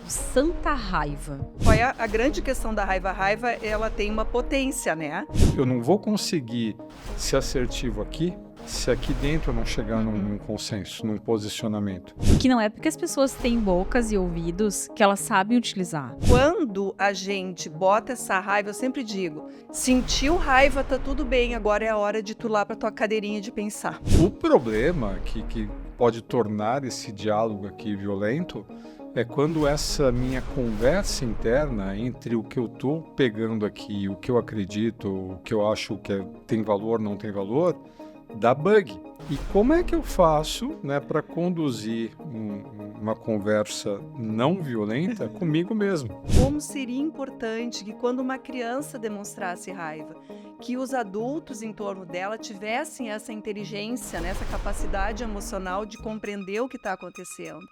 Santa Raiva. Qual é a grande questão da raiva? A raiva, ela tem uma potência, né? Eu não vou conseguir ser assertivo aqui se aqui dentro eu não chegar num consenso, num posicionamento. Que não é porque as pessoas têm bocas e ouvidos que elas sabem utilizar. Quando a gente bota essa raiva, eu sempre digo, sentiu raiva, tá tudo bem, agora é a hora de tu ir lá pra tua cadeirinha de pensar. O problema que pode tornar esse diálogo aqui violento é quando essa minha conversa interna entre o que eu estou pegando aqui, o que eu acredito, o que eu acho que tem valor, não tem valor, dá bug. E como é que eu faço, né, para conduzir uma conversa não violenta comigo mesmo? Como seria importante que quando uma criança demonstrasse raiva, que os adultos em torno dela tivessem essa inteligência, né, essa capacidade emocional de compreender o que está acontecendo.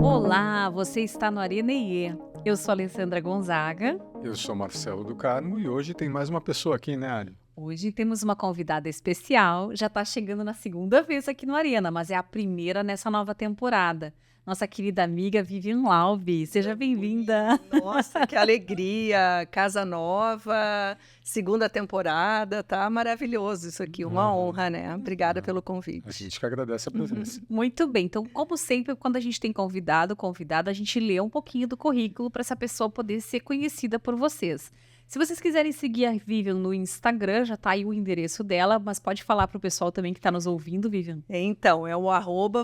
Olá, você está no Arena IE. Eu sou a Alessandra Gonzaga. Eu sou Marcelo do Carmo e hoje tem mais uma pessoa aqui, né, Ari? Hoje temos uma convidada especial, já está chegando na segunda vez aqui no Arena, mas é a primeira nessa nova temporada. Nossa querida amiga Vivian Laube, seja bem-vinda. Nossa, que alegria! Casa nova, segunda temporada, tá maravilhoso isso aqui, uma honra, né? Obrigada pelo A convite. gente que agradece a presença. Muito bem, então como sempre, quando a gente tem convidado, a gente lê um pouquinho do currículo para essa pessoa poder ser conhecida por vocês. Se vocês quiserem seguir a Vivian no Instagram, já tá aí o endereço dela, mas pode falar para o pessoal também que está nos ouvindo, Vivian. Então, é o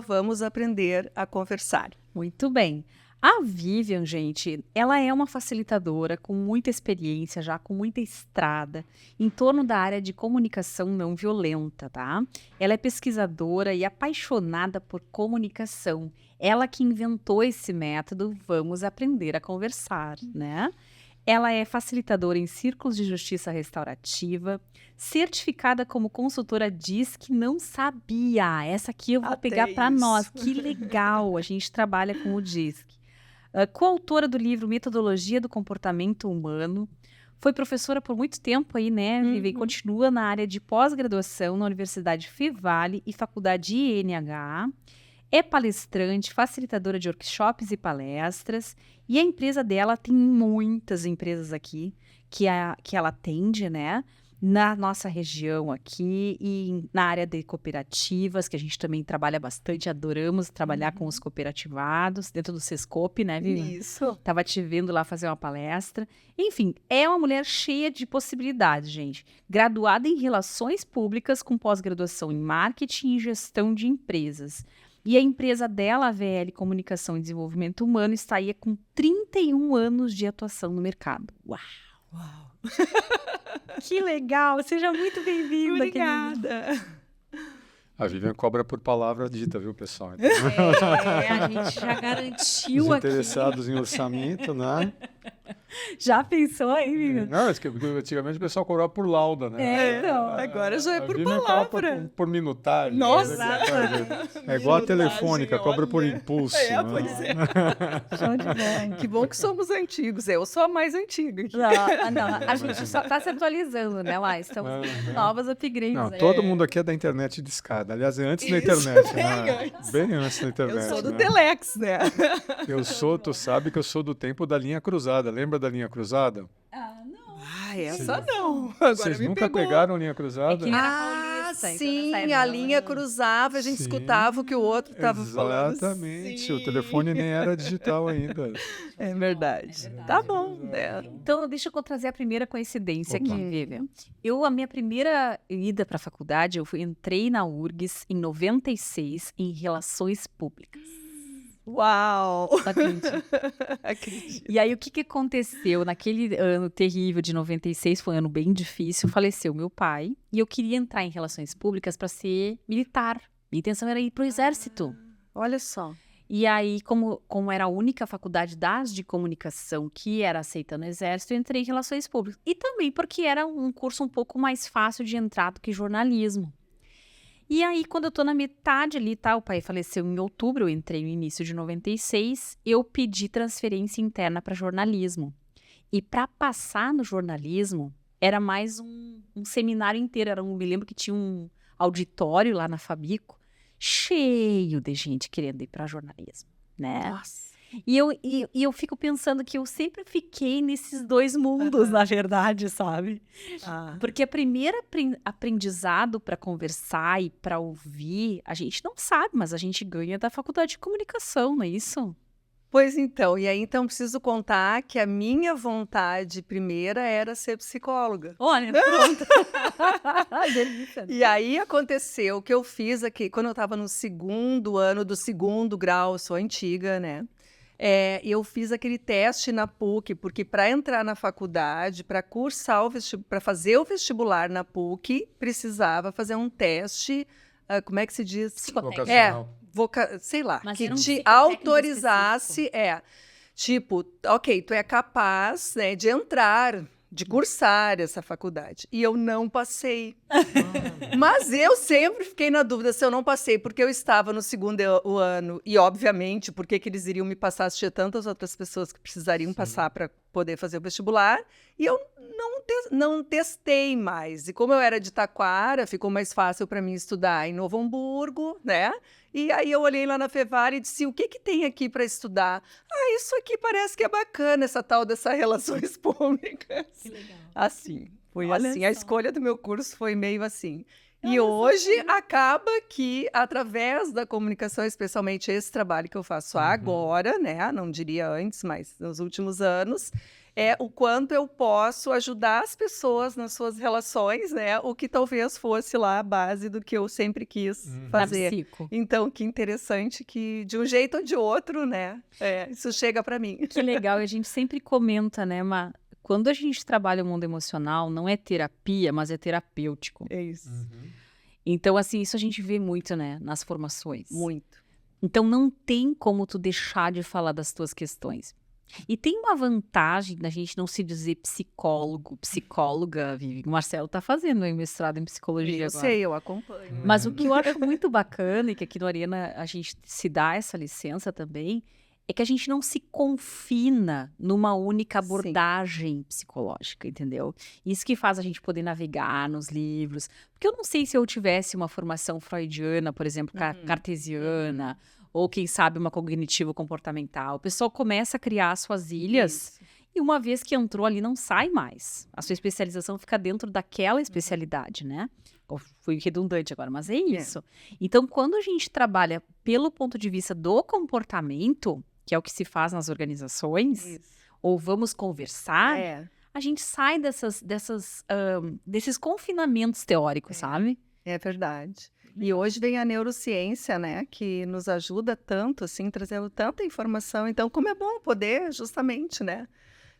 @vamos aprender a conversar. Muito bem. A Vivian, gente, ela é uma facilitadora com muita experiência, já com muita estrada, em torno da área de comunicação não violenta, tá? Ela é pesquisadora e apaixonada por comunicação. Ela que inventou esse método, vamos aprender a conversar, né? Ela é facilitadora em círculos de justiça restaurativa, certificada como consultora DISC, não sabia. Essa aqui eu vou Até pegar para nós. isso. Que legal, a gente trabalha com o DISC. Coautora do livro Metodologia do Comportamento Humano. Foi professora por muito tempo aí, né, Vivi? E continua na área de pós-graduação na Universidade Fevale e Faculdade INH. É palestrante, facilitadora de workshops e palestras. E a empresa dela tem muitas empresas aqui que ela atende, né? Na nossa região aqui e na área de cooperativas, que a gente também trabalha bastante, adoramos trabalhar com os cooperativados, dentro do Sescope, né, Vivi? Isso. Tava te vendo lá fazer uma palestra. Enfim, é uma mulher cheia de possibilidades, gente. Graduada em Relações Públicas, com pós-graduação em Marketing e Gestão de Empresas. E a empresa dela, a VL Comunicação e Desenvolvimento Humano, está aí com 31 anos de atuação no mercado. Uau! Uau. Que legal! Seja muito bem-vinda, querida. Obrigada. A Vivian cobra por palavra dita, viu, pessoal? Então, A gente já garantiu os aqui. interessados em orçamento, né? Já pensou aí, Vivian? Não, é que antigamente o pessoal cobrava por lauda, né? Então. Agora já é A por Vivian cobra palavra. por minutagem. Nossa! É igual a Minutagem, telefônica, cobra por olha. impulso. É, né? pois é. Show de bola. Que bom que somos antigos. Eu sou a mais antiga aqui. Não, a gente só está se atualizando, né, Laís? Estamos Aham. novas upgrades. Não, aí. todo mundo aqui é da internet de escada. Aliás, é antes da Isso, internet, bem né? antes. Bem antes da internet. Eu sou do né? Telex, né? Tu sabe que eu sou do tempo da linha cruzada. Lembra da linha cruzada? Ah, não. Ah, essa não. Agora Vocês me nunca pegou. pegaram linha cruzada? É que- Ah, Paulista, então sim, nessa época, a linha cruzava, a gente Sim. escutava o que o outro estava falando. Exatamente. Sim. O telefone nem era digital ainda. É verdade. Tá bom, né? Então, deixa eu trazer a primeira coincidência Opa. aqui, Vivian. A minha primeira ida para a faculdade, entrei na URGS em 96 em Relações Públicas. Uau! Não acredito. Acredito. E aí, o que aconteceu? Naquele ano terrível de 96, foi um ano bem difícil, faleceu meu pai, e eu queria entrar em Relações Públicas para ser militar. Minha intenção era ir para o Exército. Olha só. E aí, como era a única faculdade das de comunicação que era aceita no Exército, eu entrei em Relações Públicas. E também porque era um curso um pouco mais fácil de entrar do que jornalismo. E aí, quando eu tô na metade ali, tá? O pai faleceu em outubro, eu entrei no início de 96, eu pedi transferência interna para jornalismo. E para passar no jornalismo, era mais um seminário inteiro. Me lembro que tinha um auditório lá na Fabico, cheio de gente querendo ir para jornalismo, né? Nossa. E eu fico pensando que eu sempre fiquei nesses dois mundos, na verdade, sabe? Porque a primeira aprendizado para conversar e para ouvir, a gente não sabe, mas a gente ganha da faculdade de comunicação, não é isso? Pois então, e aí então preciso contar que a minha vontade primeira era ser psicóloga. Olha, pronto. Delícia. E aí aconteceu que eu fiz aqui, quando eu estava no segundo ano do segundo grau, sou antiga, né? Eu fiz aquele teste na PUC, porque para entrar na faculdade, para cursar para fazer o vestibular na PUC, precisava fazer um teste, como é que se diz? Vocacional. Sei lá, Mas que era um te psicotécnico autorizasse, tipo, ok, tu é capaz, né, de entrar, de cursar essa faculdade. E eu não passei. Mas eu sempre fiquei na dúvida se eu não passei, porque eu estava no segundo ano, e obviamente, por que eles iriam me passar se tinha tantas outras pessoas que precisariam passar para poder fazer o vestibular, e eu não testei mais. E como eu era de Taquara, ficou mais fácil para mim estudar em Novo Hamburgo, né? E aí eu olhei lá na Fevar e disse, o que tem aqui para estudar? Isso aqui parece que é bacana, essa tal dessas relações públicas. Que legal. Assim, foi Olha assim. A só. escolha do meu curso foi meio assim. E Olha só, hoje acaba que, através da comunicação, especialmente esse trabalho que eu faço agora, né? Não diria antes, mas nos últimos anos, o quanto eu posso ajudar as pessoas nas suas relações, né? O que talvez fosse lá a base do que eu sempre quis Na fazer. psico. Então, que interessante que, de um jeito ou de outro, né? Isso chega para mim. Que legal, e a gente sempre comenta, né, Má? Quando a gente trabalha o mundo emocional, não é terapia, mas é terapêutico. É isso. Então, assim, isso a gente vê muito, né, nas formações. Muito. Então, não tem como tu deixar de falar das tuas questões. E tem uma vantagem da gente não se dizer psicólogo, psicóloga, Vivi. O Marcelo tá fazendo aí mestrado em psicologia Eu agora. sei, eu acompanho. Mas o que eu acho muito bacana, e que aqui no Arena a gente se dá essa licença também, é que a gente não se confina numa única Sim. abordagem psicológica, entendeu? Isso que faz a gente poder navegar nos livros. Porque eu não sei se eu tivesse uma formação freudiana, por exemplo, cartesiana, ou quem sabe uma cognitivo-comportamental. O pessoal começa a criar suas ilhas Isso. e uma vez que entrou ali não sai mais. A sua especialização fica dentro daquela especialidade, né? Fui redundante agora, mas é isso. Então, quando a gente trabalha pelo ponto de vista do comportamento, que é o que se faz nas organizações, Isso. ou vamos conversar, a gente sai desses confinamentos teóricos, sabe? É verdade. E hoje vem a neurociência, né, que nos ajuda tanto, assim, trazendo tanta informação. Então, como é bom poder, justamente, né,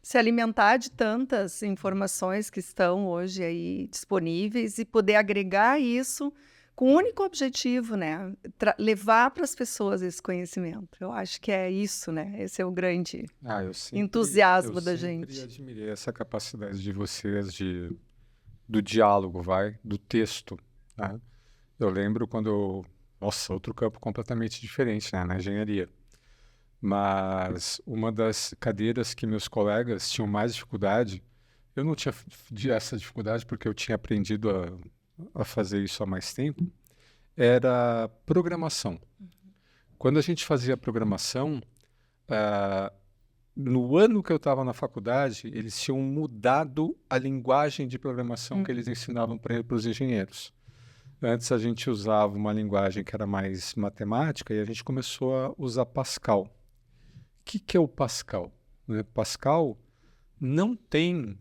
se alimentar de tantas informações que estão hoje aí disponíveis e poder agregar isso com o único objetivo, né, levar para as pessoas esse conhecimento. Eu acho que é isso, né, esse é o grande entusiasmo da gente. Eu sempre admirei essa capacidade de vocês do diálogo, do texto, né? Eu lembro quando nossa, outro campo completamente diferente, né, na engenharia. Mas uma das cadeiras que meus colegas tinham mais dificuldade, eu não tinha essa dificuldade porque eu tinha aprendido a fazer isso há mais tempo, era programação. Quando a gente fazia programação, no ano que eu estava na faculdade, eles tinham mudado a linguagem de programação que eles ensinavam para os engenheiros. Antes a gente usava uma linguagem que era mais matemática e a gente começou a usar Pascal. O que é o Pascal? Pascal não tem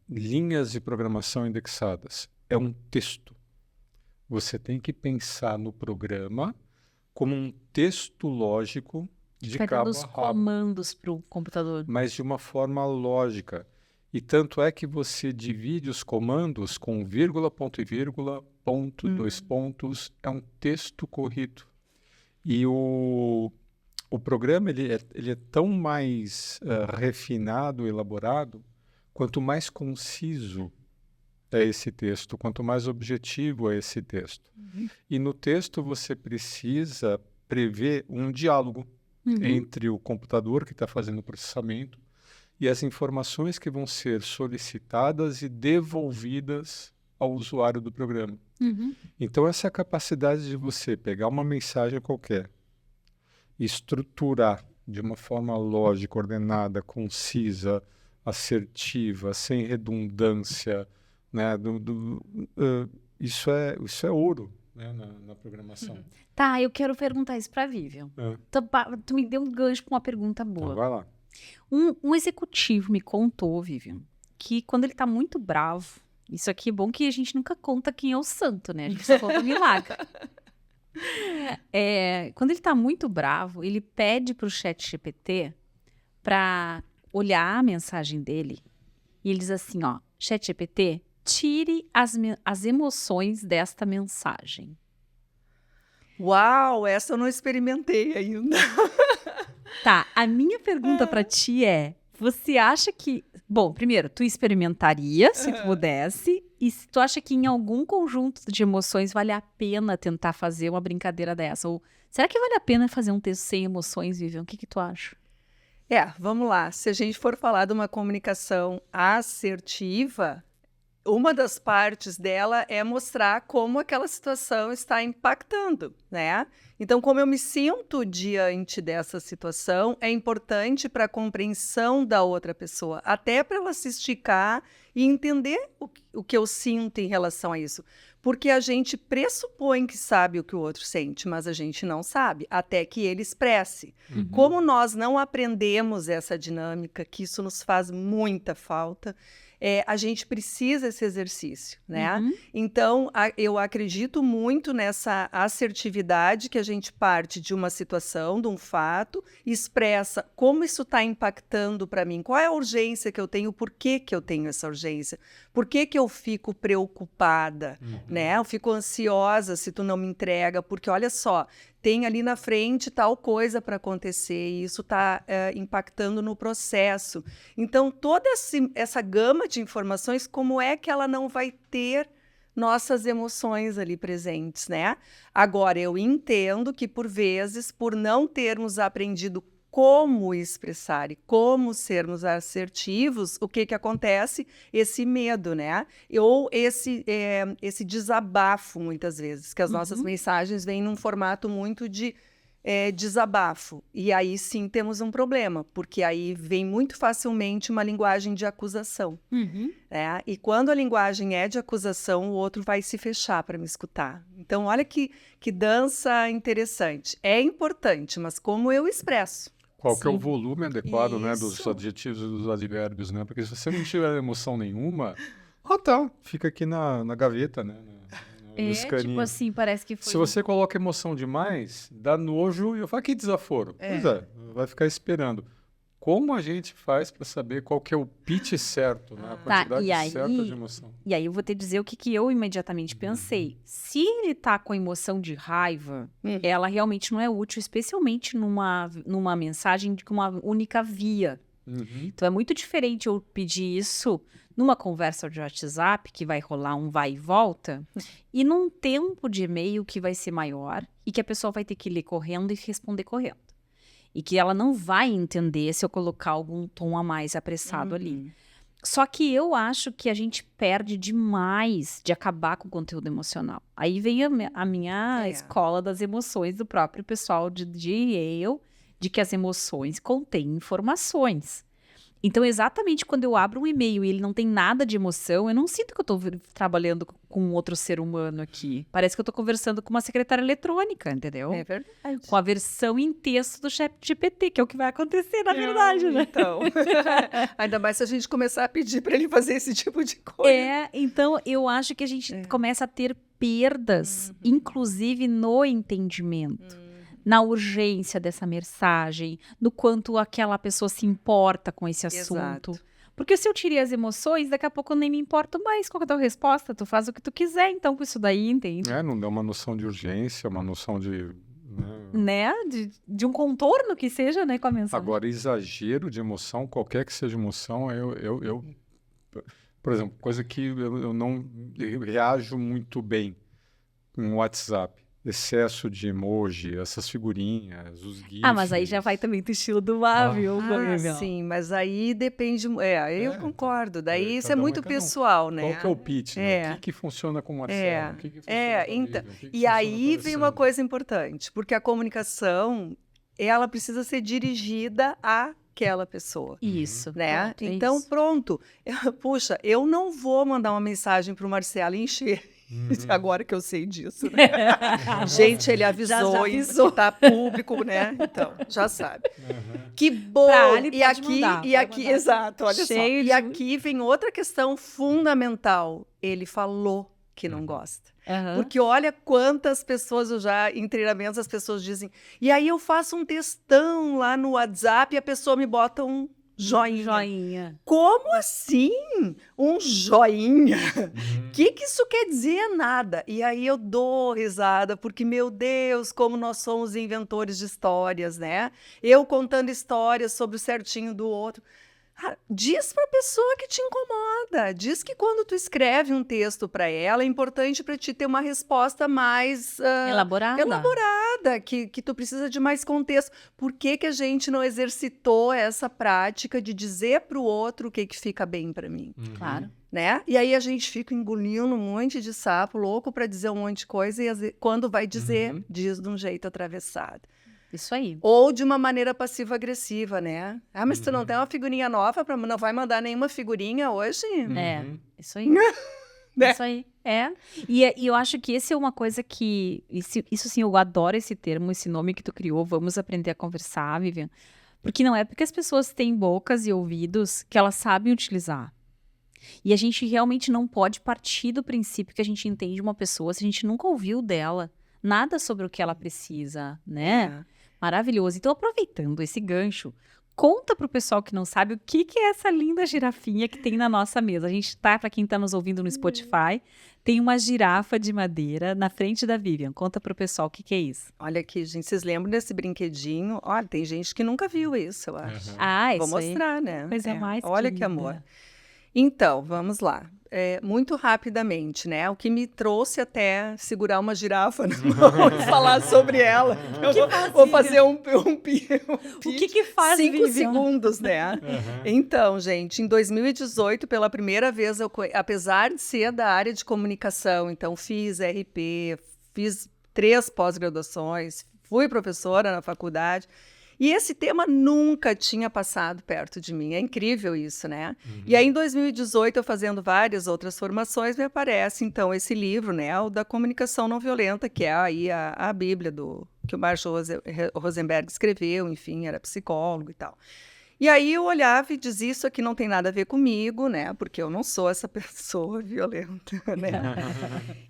linhas de programação indexadas. É um texto. Você tem que pensar no programa como um texto lógico de cabo a rabo. Comandos para o computador. Mas de uma forma lógica. E tanto é que você divide os comandos com vírgula, ponto e vírgula, ponto, dois pontos. É um texto corrido. E o programa ele é tão mais refinado, elaborado, quanto mais conciso é esse texto, quanto mais objetivo é esse texto. E no texto você precisa prever um diálogo entre o computador que está fazendo o processamento e as informações que vão ser solicitadas e devolvidas ao usuário do programa. Então, essa capacidade de você pegar uma mensagem qualquer, estruturar de uma forma lógica, ordenada, concisa, assertiva, sem redundância, né? Isso é ouro, né? na programação. Tá, eu quero perguntar isso pra Vivian. Tu me deu um gancho pra uma pergunta Então, boa. vai lá. Um executivo me contou, Vivian, que quando ele tá muito bravo, isso aqui é bom que a gente nunca conta quem é o santo, né? A gente só conta o milagre. Quando ele tá muito bravo, ele pede pro ChatGPT pra olhar a mensagem dele e ele diz assim, ó, ChatGPT, tire as emoções desta mensagem. Uau, essa eu não experimentei ainda. Tá, a minha pergunta pra ti é, você acha que... Bom, primeiro, tu experimentaria se tu pudesse, e se tu acha que em algum conjunto de emoções vale a pena tentar fazer uma brincadeira dessa? Ou será que vale a pena fazer um texto sem emoções, Vivian? O que tu acha? Vamos lá. Se a gente for falar de uma comunicação assertiva, uma das partes dela é mostrar como aquela situação está impactando, né? Então, como eu me sinto diante dessa situação, é importante para a compreensão da outra pessoa, até para ela se esticar e entender o que eu sinto em relação a isso. Porque a gente pressupõe que sabe o que o outro sente, mas a gente não sabe, até que ele expresse. Como nós não aprendemos essa dinâmica, que isso nos faz muita falta, a gente precisa desse exercício, né? Então, eu acredito muito nessa assertividade que a gente parte de uma situação, de um fato, expressa como isso está impactando para mim, qual é a urgência que eu tenho, por que eu tenho essa urgência, por que eu fico preocupada, né? Eu fico ansiosa se tu não me entrega, porque olha só, tem ali na frente tal coisa para acontecer e isso está impactando no processo. Então, toda essa gama de informações, como é que ela não vai ter nossas emoções ali presentes, né? Agora, eu entendo que, por vezes, por não termos aprendido como expressar e como sermos assertivos, o que acontece? Esse medo, né? Ou esse desabafo, muitas vezes, que as nossas mensagens vêm num formato muito de desabafo. E aí sim temos um problema, porque aí vem muito facilmente uma linguagem de acusação. Né? E quando a linguagem é de acusação, o outro vai se fechar para me escutar. Então, olha que dança interessante. É importante, mas como eu expresso? Qual que é o volume adequado, né, Isso. dos adjetivos e dos advérbios, né? Porque se você não tiver emoção nenhuma, fica aqui na gaveta, né? No escaninho. Tipo assim, parece que foi... Se você coloca emoção demais, dá nojo e eu falo, que desaforo. Pois é, vai ficar esperando. Como a gente faz para saber qual que é o pitch certo, né? A quantidade certa de emoção. E aí eu vou te dizer o que eu imediatamente pensei. Se ele tá com emoção de raiva, ela realmente não é útil, especialmente numa mensagem com uma única via. Então é muito diferente eu pedir isso numa conversa de WhatsApp, que vai rolar um vai e volta, e num tempo de e-mail que vai ser maior e que a pessoa vai ter que ler correndo e responder correndo. E que ela não vai entender se eu colocar algum tom a mais apressado ali. Só que eu acho que a gente perde demais de acabar com o conteúdo emocional. Aí vem a minha escola das emoções do próprio pessoal de Yale, de que as emoções contêm informações. Então, exatamente quando eu abro um e-mail e ele não tem nada de emoção, eu não sinto que eu estou trabalhando com outro ser humano aqui. Parece que eu estou conversando com uma secretária eletrônica, entendeu? É verdade. Com a versão em texto do ChatGPT, que é o que vai acontecer, na verdade, né? Então, ainda mais se a gente começar a pedir para ele fazer esse tipo de coisa. Então eu acho que a gente começa a ter perdas, inclusive no entendimento. Na urgência dessa mensagem, no quanto aquela pessoa se importa com esse assunto. Exato. Porque se eu tirei as emoções, daqui a pouco eu nem me importo mais. Qual é a tua resposta? Tu faz o que tu quiser, então, com isso daí, entende? Não dá uma noção de urgência, uma noção de... Né? De um contorno que seja, né, com a mensagem. Agora, exagero de emoção, qualquer que seja emoção, por exemplo, coisa que eu não reajo muito bem no WhatsApp. excesso de emoji, essas figurinhas, os GIFs. Ah, mas aí já vai também do estilo do Marvel. Sim, mas aí depende. Eu concordo. Daí isso é cada um muito cada um. pessoal, né? Qual que é o pitch, né? O que funciona com o Marcelo? O que funciona com a então, Vivian? O que e funciona aí com a vem uma Alessandra? coisa importante, porque a comunicação, ela precisa ser dirigida àquela pessoa. Isso. Né? Pronto, é Então, isso. pronto. Puxa, eu não vou mandar uma mensagem para o Marcelo e encher. Agora que eu sei disso, né? Gente, ele avisou, Já avisou. que tá público, né? Então, já sabe. Que bom! Pra Ali E pode aqui, mandar, e pode aqui, mandar. exato, olha só. Cheio E de- aqui vem outra questão fundamental. Ele falou que não gosta. Aham. Porque olha quantas pessoas eu já, em treinamentos, as pessoas dizem. E aí eu faço um textão lá no WhatsApp e a pessoa me bota um joinha. Como assim? Um joinha? O que isso quer dizer? Nada. E aí eu dou risada, porque, meu Deus, como nós somos inventores de histórias, né? Eu contando histórias sobre o certinho do outro. Diz para a pessoa que te incomoda. Diz que quando tu escreve um texto para ela, é importante para ti ter uma resposta mais Elaborada. que tu precisa de mais contexto. Por que a gente não exercitou essa prática de dizer para o outro o que fica bem para mim? Claro. Né? E aí a gente fica engolindo um monte de sapo, louco para dizer um monte de coisa, e quando vai dizer, diz de um jeito atravessado. Isso aí. Ou de uma maneira passiva-agressiva, né? Ah, mas tu não tem uma figurinha nova, não vai mandar nenhuma figurinha hoje? É, isso aí. Né? Isso aí. E eu acho que esse é uma coisa que... Isso sim, eu adoro esse termo, esse nome que tu criou. Vamos aprender a conversar, Vivian. Porque não é porque as pessoas têm bocas e ouvidos que elas sabem utilizar. E a gente realmente não pode partir do princípio que a gente entende uma pessoa se a gente nunca ouviu dela nada sobre o que ela precisa, né? Maravilhoso. Então, aproveitando esse gancho, conta pro pessoal que não sabe o que é essa linda girafinha que tem na nossa mesa. A gente tá, para quem tá nos ouvindo no Spotify, tem uma girafa de madeira na frente da Vivian. Conta pro pessoal o que é isso. Olha aqui, gente, vocês lembram desse brinquedinho? Olha, tem gente que nunca viu isso, eu acho. Ah, isso Vou aí. mostrar, né? Coisa mais Olha que querida. amor. Então, vamos lá. Muito rapidamente, né? O que me trouxe até segurar uma girafa na mão e falar sobre ela. Eu vou fazer um pitch. O que faz, 5 Vivian? segundos, né? Então, gente, em 2018, pela primeira vez, apesar de ser da área de comunicação, então fiz RP, fiz 3 pós-graduações, fui professora na faculdade. E esse tema nunca tinha passado perto de mim. É incrível isso, né? E aí, em 2018, eu fazendo várias outras formações, me aparece, então, esse livro, né? O da comunicação não violenta, que é aí a Bíblia que o Marshall Rosenberg escreveu, enfim, era psicólogo e tal. E aí eu olhava e dizia, isso aqui não tem nada a ver comigo, né? Porque eu não sou essa pessoa violenta, né?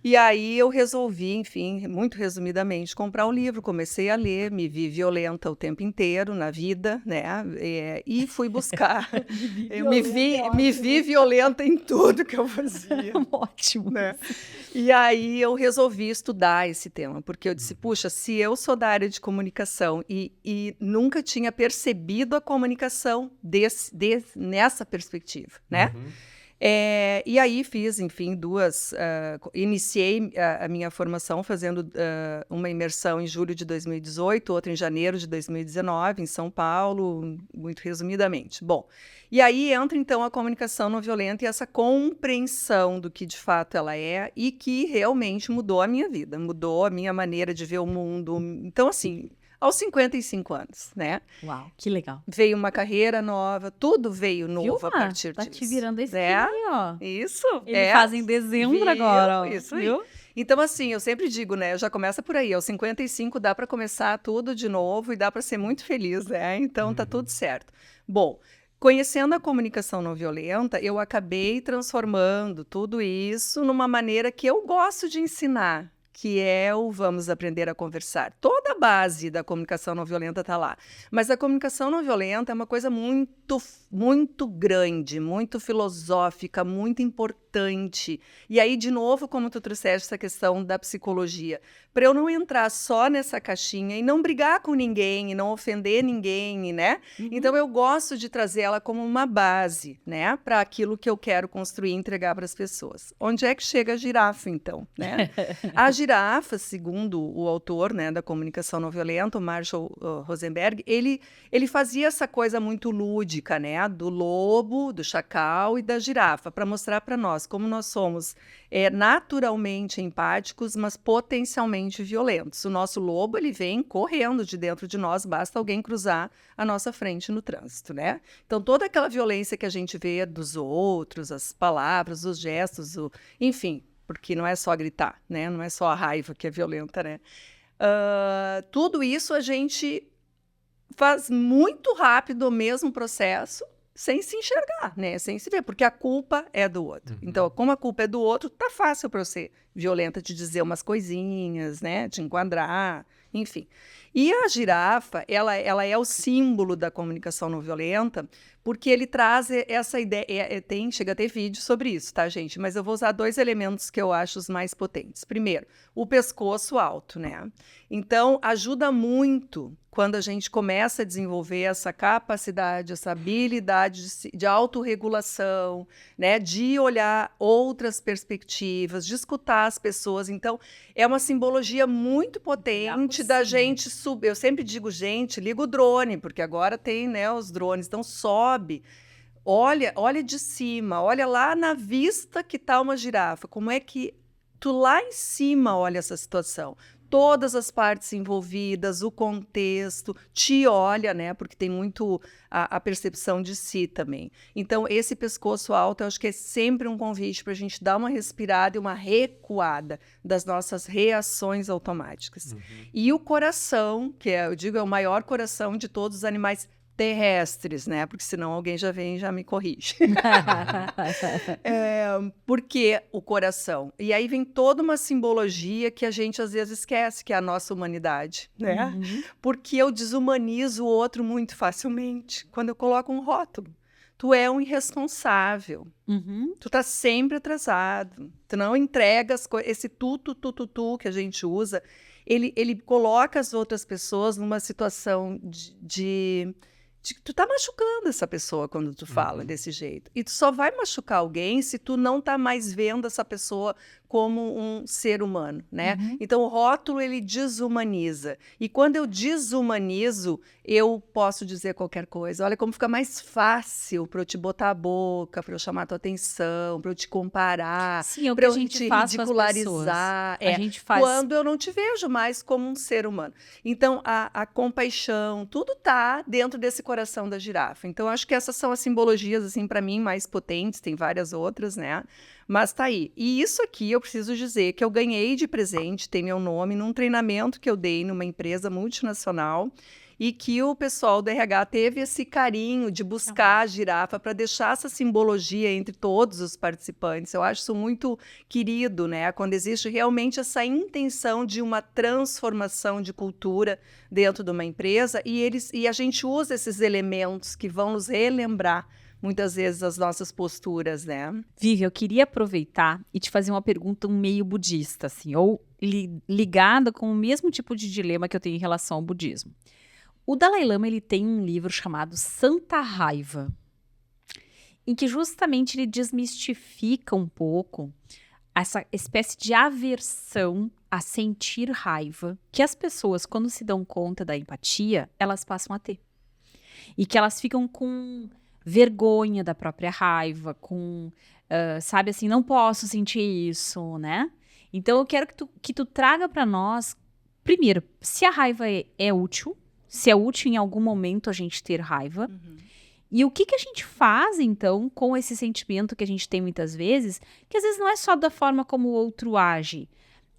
E aí eu resolvi, enfim, muito resumidamente, comprar o livro. Comecei a ler, me vi violenta o tempo inteiro na vida, né? E fui buscar. Eu me vi violenta em tudo que eu fazia. Ótimo. Né? E aí eu resolvi estudar esse tema, porque eu disse, puxa, se eu sou da área de comunicação e nunca tinha percebido a comunicação nessa perspectiva, né? E aí fiz, enfim, iniciei a minha formação fazendo uma imersão em julho de 2018, outra em janeiro de 2019, em São Paulo, muito resumidamente. Bom, e aí entra então a comunicação não violenta e essa compreensão do que de fato ela é e que realmente mudou a minha vida, mudou a minha maneira de ver o mundo. Então, assim, aos 55 anos, né? Uau, que legal. Veio uma carreira nova, tudo veio novo a partir Tá disso. te virando esse né? aí, ó. Isso. Ele faz em dezembro Viu? agora, ó. Isso aí. Viu? Então, assim, eu sempre digo, né? Já começa por aí. Aos 55 dá para começar tudo de novo e dá para ser muito feliz, né? Então, tá tudo certo. Bom, conhecendo a comunicação não violenta, eu acabei transformando tudo isso numa maneira que eu gosto de ensinar, que é o vamos aprender a conversar. Toda a base da comunicação não violenta está lá. Mas a comunicação não violenta é uma coisa muito, muito grande, muito filosófica, muito importante. E aí, de novo, como tu trouxeste essa questão da psicologia, para eu não entrar só nessa caixinha e não brigar com ninguém, e não ofender ninguém, né? Então, eu gosto de trazer ela como uma base, né? Para aquilo que eu quero construir e entregar para as pessoas. Onde é que chega a girafa, então, né? A girafa girafa, segundo o autor, né, da comunicação não violenta, o Marshall Rosenberg, ele fazia essa coisa muito lúdica, né, do lobo, do chacal e da girafa, para mostrar para nós como nós somos naturalmente empáticos, mas potencialmente violentos. O nosso lobo, ele vem correndo de dentro de nós, basta alguém cruzar a nossa frente no trânsito, né? Então, toda aquela violência que a gente vê dos outros, as palavras, os gestos, enfim, porque não é só gritar, né? Não é só a raiva que é violenta, né? Tudo isso a gente faz muito rápido o mesmo processo, sem se enxergar, né? Sem se ver, porque a culpa é do outro. Então, como a culpa é do outro, tá fácil para eu ser violenta, de dizer umas coisinhas, né? De enquadrar, enfim. E a girafa, ela é o símbolo da comunicação não violenta, porque ele traz essa ideia, chega a ter vídeo sobre isso, tá, gente? Mas eu vou usar 2 elementos que eu acho os mais potentes. Primeiro, o pescoço alto, né? Então, ajuda muito quando a gente começa a desenvolver essa capacidade, essa habilidade de autorregulação, né? De olhar outras perspectivas, de escutar as pessoas. Então, é uma simbologia muito potente da gente subir. Eu sempre digo, gente, liga o drone, porque agora tem, né, os drones. Então, sobe, olha de cima, olha lá na vista que está uma girafa. Como é que tu lá em cima olha essa situação? Todas as partes envolvidas, o contexto, te olha, né? Porque tem muito a percepção de si também. Então, esse pescoço alto, eu acho que é sempre um convite para a gente dar uma respirada e uma recuada das nossas reações automáticas. E o coração, que eu digo, é o maior coração de todos os animais terrestres, né? Porque senão alguém já vem e já me corrige. Porque o coração? E aí vem toda uma simbologia que a gente às vezes esquece, que é a nossa humanidade, né? Porque eu desumanizo o outro muito facilmente quando eu coloco um rótulo. Tu é um irresponsável. Tu tá sempre atrasado. Tu não entrega as coisas. Esse tu que a gente usa, ele coloca as outras pessoas numa situação de tu tá machucando essa pessoa quando tu fala desse jeito. E tu só vai machucar alguém se tu não tá mais vendo essa pessoa como um ser humano, né? Então, o rótulo, ele desumaniza. E quando eu desumanizo, eu posso dizer qualquer coisa. Olha como fica mais fácil para eu te botar a boca, para eu chamar a tua atenção, para eu te comparar, para eu te ridicularizar. A gente faz quando eu não te vejo mais como um ser humano. Então, a compaixão, tudo tá dentro desse coração da girafa. Então, acho que essas são as simbologias, assim, para mim, mais potentes. Tem várias outras, né? Mas tá aí. E isso aqui eu preciso dizer que eu ganhei de presente, tem meu nome, num treinamento que eu dei numa empresa multinacional e que o pessoal do RH teve esse carinho de buscar a girafa para deixar essa simbologia entre todos os participantes. Eu acho isso muito querido, né? Quando existe realmente essa intenção de uma transformação de cultura dentro de uma empresa e a gente usa esses elementos que vão nos relembrar muitas vezes as nossas posturas, né? Vivi, eu queria aproveitar e te fazer uma pergunta meio budista, assim, ou ligada com o mesmo tipo de dilema que eu tenho em relação ao budismo. O Dalai Lama, ele tem um livro chamado Santa Raiva, em que justamente ele desmistifica um pouco essa espécie de aversão a sentir raiva que as pessoas, quando se dão conta da empatia, elas passam a ter. E que elas ficam com vergonha da própria raiva, sabe assim, não posso sentir isso, né? Então eu quero que tu traga para nós, primeiro, se a raiva é útil, se é útil em algum momento a gente ter raiva, e o que a gente faz, então, com esse sentimento que a gente tem muitas vezes, que às vezes não é só da forma como o outro age,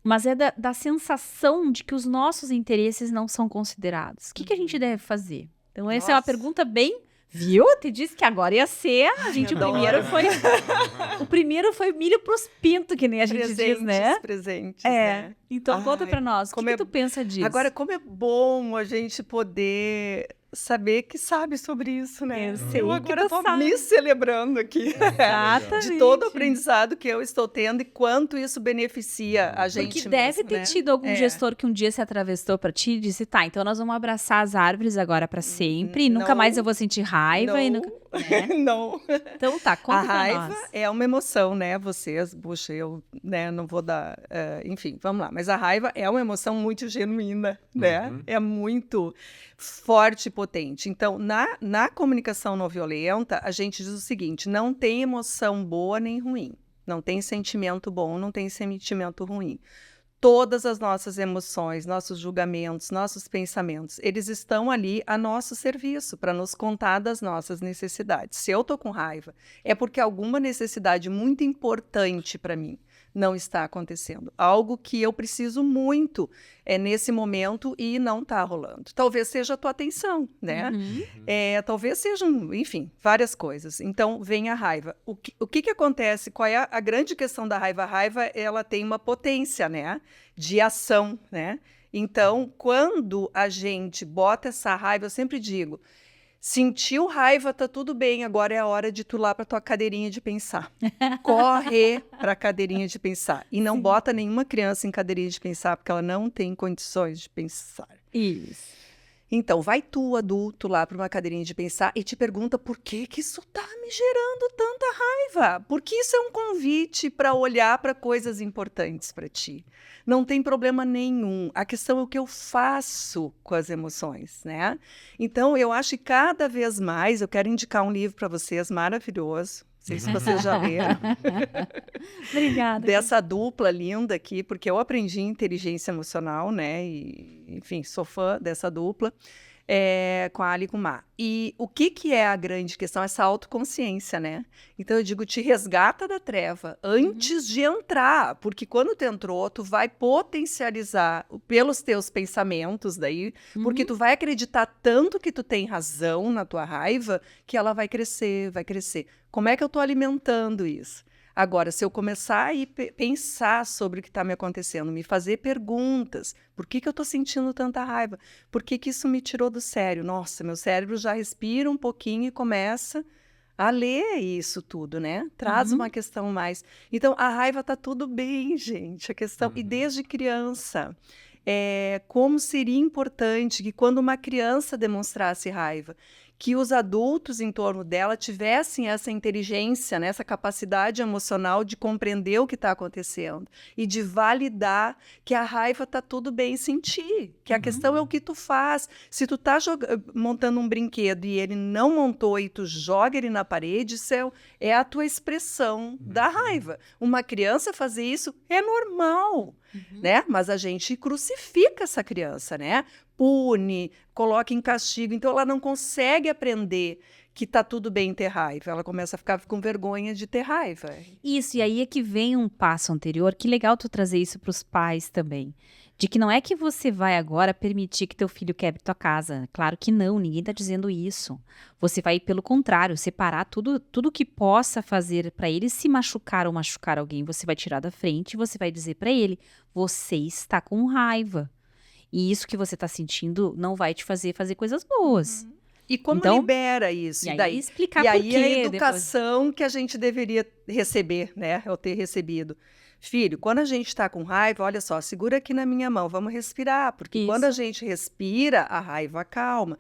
mas é da sensação de que os nossos interesses não são considerados. O que a gente deve fazer? Então essa é uma pergunta bem... Viu? Te disse que agora ia ser. A gente, o primeiro foi milho pros pintos, que nem a gente diz, né? Presentes, né? Então conta pra nós, o que tu pensa disso? Agora, como é bom a gente poder saber que sabe sobre isso, né? Eu agora tô me celebrando aqui. Exatamente. De todo o aprendizado que eu estou tendo e quanto isso beneficia a gente. Porque deve ter tido algum gestor que um dia se atravessou pra ti e disse, tá, então nós vamos abraçar as árvores agora pra sempre e nunca mais eu vou sentir raiva. né? Não. Então tá, A conta pra raiva nós. é uma emoção, né? Vocês, puxa, eu, né, não vou dar, enfim, vamos lá. Mas a raiva é uma emoção muito genuína, né? Uhum. É muito forte e potente. Então, na comunicação não violenta, a gente diz o seguinte: não tem emoção boa nem ruim. Não tem sentimento bom, não tem sentimento ruim. Todas as nossas emoções, nossos julgamentos, nossos pensamentos, eles estão ali a nosso serviço para nos contar das nossas necessidades. Se eu estou com raiva, é porque alguma necessidade muito importante para mim não está acontecendo. Algo que eu preciso muito nesse momento e não está rolando. Talvez seja a tua atenção, né? Uhum. Talvez sejam, enfim, várias coisas. Então, vem a raiva. O que acontece? Qual é a grande questão da raiva? A raiva, ela tem uma potência, né? De ação, né? Então, quando a gente bota essa raiva, eu sempre digo, sentiu raiva, tá tudo bem, agora é a hora de tu ir lá pra tua cadeirinha de pensar. Corre pra cadeirinha de pensar. E não Sim. bota nenhuma criança em cadeirinha de pensar, porque ela não tem condições de pensar. Isso. Então, vai tu, adulto, lá para uma cadeirinha de pensar e te pergunta por que que isso tá me gerando tanta raiva? Porque isso é um convite para olhar para coisas importantes para ti. Não tem problema nenhum. A questão é o que eu faço com as emoções, né? Então, eu acho que cada vez mais, eu quero indicar um livro para vocês maravilhoso. Não sei se vocês já leram. Obrigada. Dessa dupla linda aqui, porque eu aprendi inteligência emocional, né? E, enfim, sou fã dessa dupla, com a Ali e com o Má. E o que é a grande questão? Essa autoconsciência, né? Então eu digo, te resgata da treva antes de entrar, porque quando tu entrou, tu vai potencializar pelos teus pensamentos daí, porque tu vai acreditar tanto que tu tem razão na tua raiva, que ela vai crescer, vai crescer. Como é que eu estou alimentando isso? Agora, se eu começar a pensar sobre o que está me acontecendo, me fazer perguntas, por que eu estou sentindo tanta raiva? Por que isso me tirou do sério? Nossa, meu cérebro já respira um pouquinho e começa a ler isso tudo, né? Traz uma questão mais. Então, a raiva está tudo bem, gente. A questão, e desde criança, como seria importante que quando uma criança demonstrasse raiva, que os adultos em torno dela tivessem essa inteligência, né, essa capacidade emocional de compreender o que está acontecendo e de validar que a raiva está tudo bem sentir, que a questão é o que tu faz. Se tu está montando um brinquedo e ele não montou e tu joga ele na parede, isso é a tua expressão da raiva. Uma criança fazer isso é normal, né? Mas a gente crucifica essa criança, né? Pune, coloca em castigo. Então, ela não consegue aprender que tá tudo bem ter raiva. Ela começa a ficar com vergonha de ter raiva. Isso, e aí é que vem um passo anterior. Que legal tu trazer isso para os pais também. De que não é que você vai agora permitir que teu filho quebre tua casa. Claro que não, ninguém tá dizendo isso. Você vai, pelo contrário, separar tudo que possa fazer para ele se machucar ou machucar alguém. Você vai tirar da frente e você vai dizer para ele, você está com raiva. E isso que você está sentindo não vai te fazer coisas boas. E como Então, libera isso? E aí daí, explicar e por aí quê. a educação que a gente deveria receber, né? Ou ter recebido. Filho, quando a gente está com raiva, olha só, segura aqui na minha mão, vamos respirar. Porque quando a gente respira, a raiva acalma.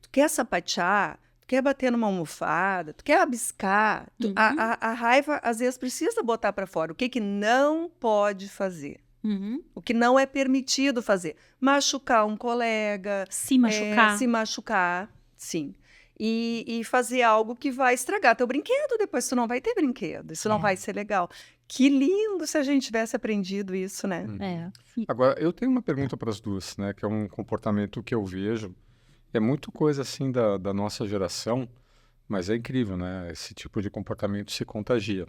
Tu quer sapatear? Tu quer bater numa almofada? Tu quer abiscar? A raiva, às vezes, precisa botar para fora. O que não pode fazer? O que não é permitido fazer. Machucar um colega. Se machucar. Se machucar, sim. E fazer algo que vai estragar teu brinquedo. Depois tu não vai ter brinquedo. Isso não vai ser legal. Que lindo se a gente tivesse aprendido isso, né? Agora, eu tenho uma pergunta para as duas, né? Que é um comportamento que eu vejo. É muito coisa assim da nossa geração, mas é incrível, né? Esse tipo de comportamento se contagia.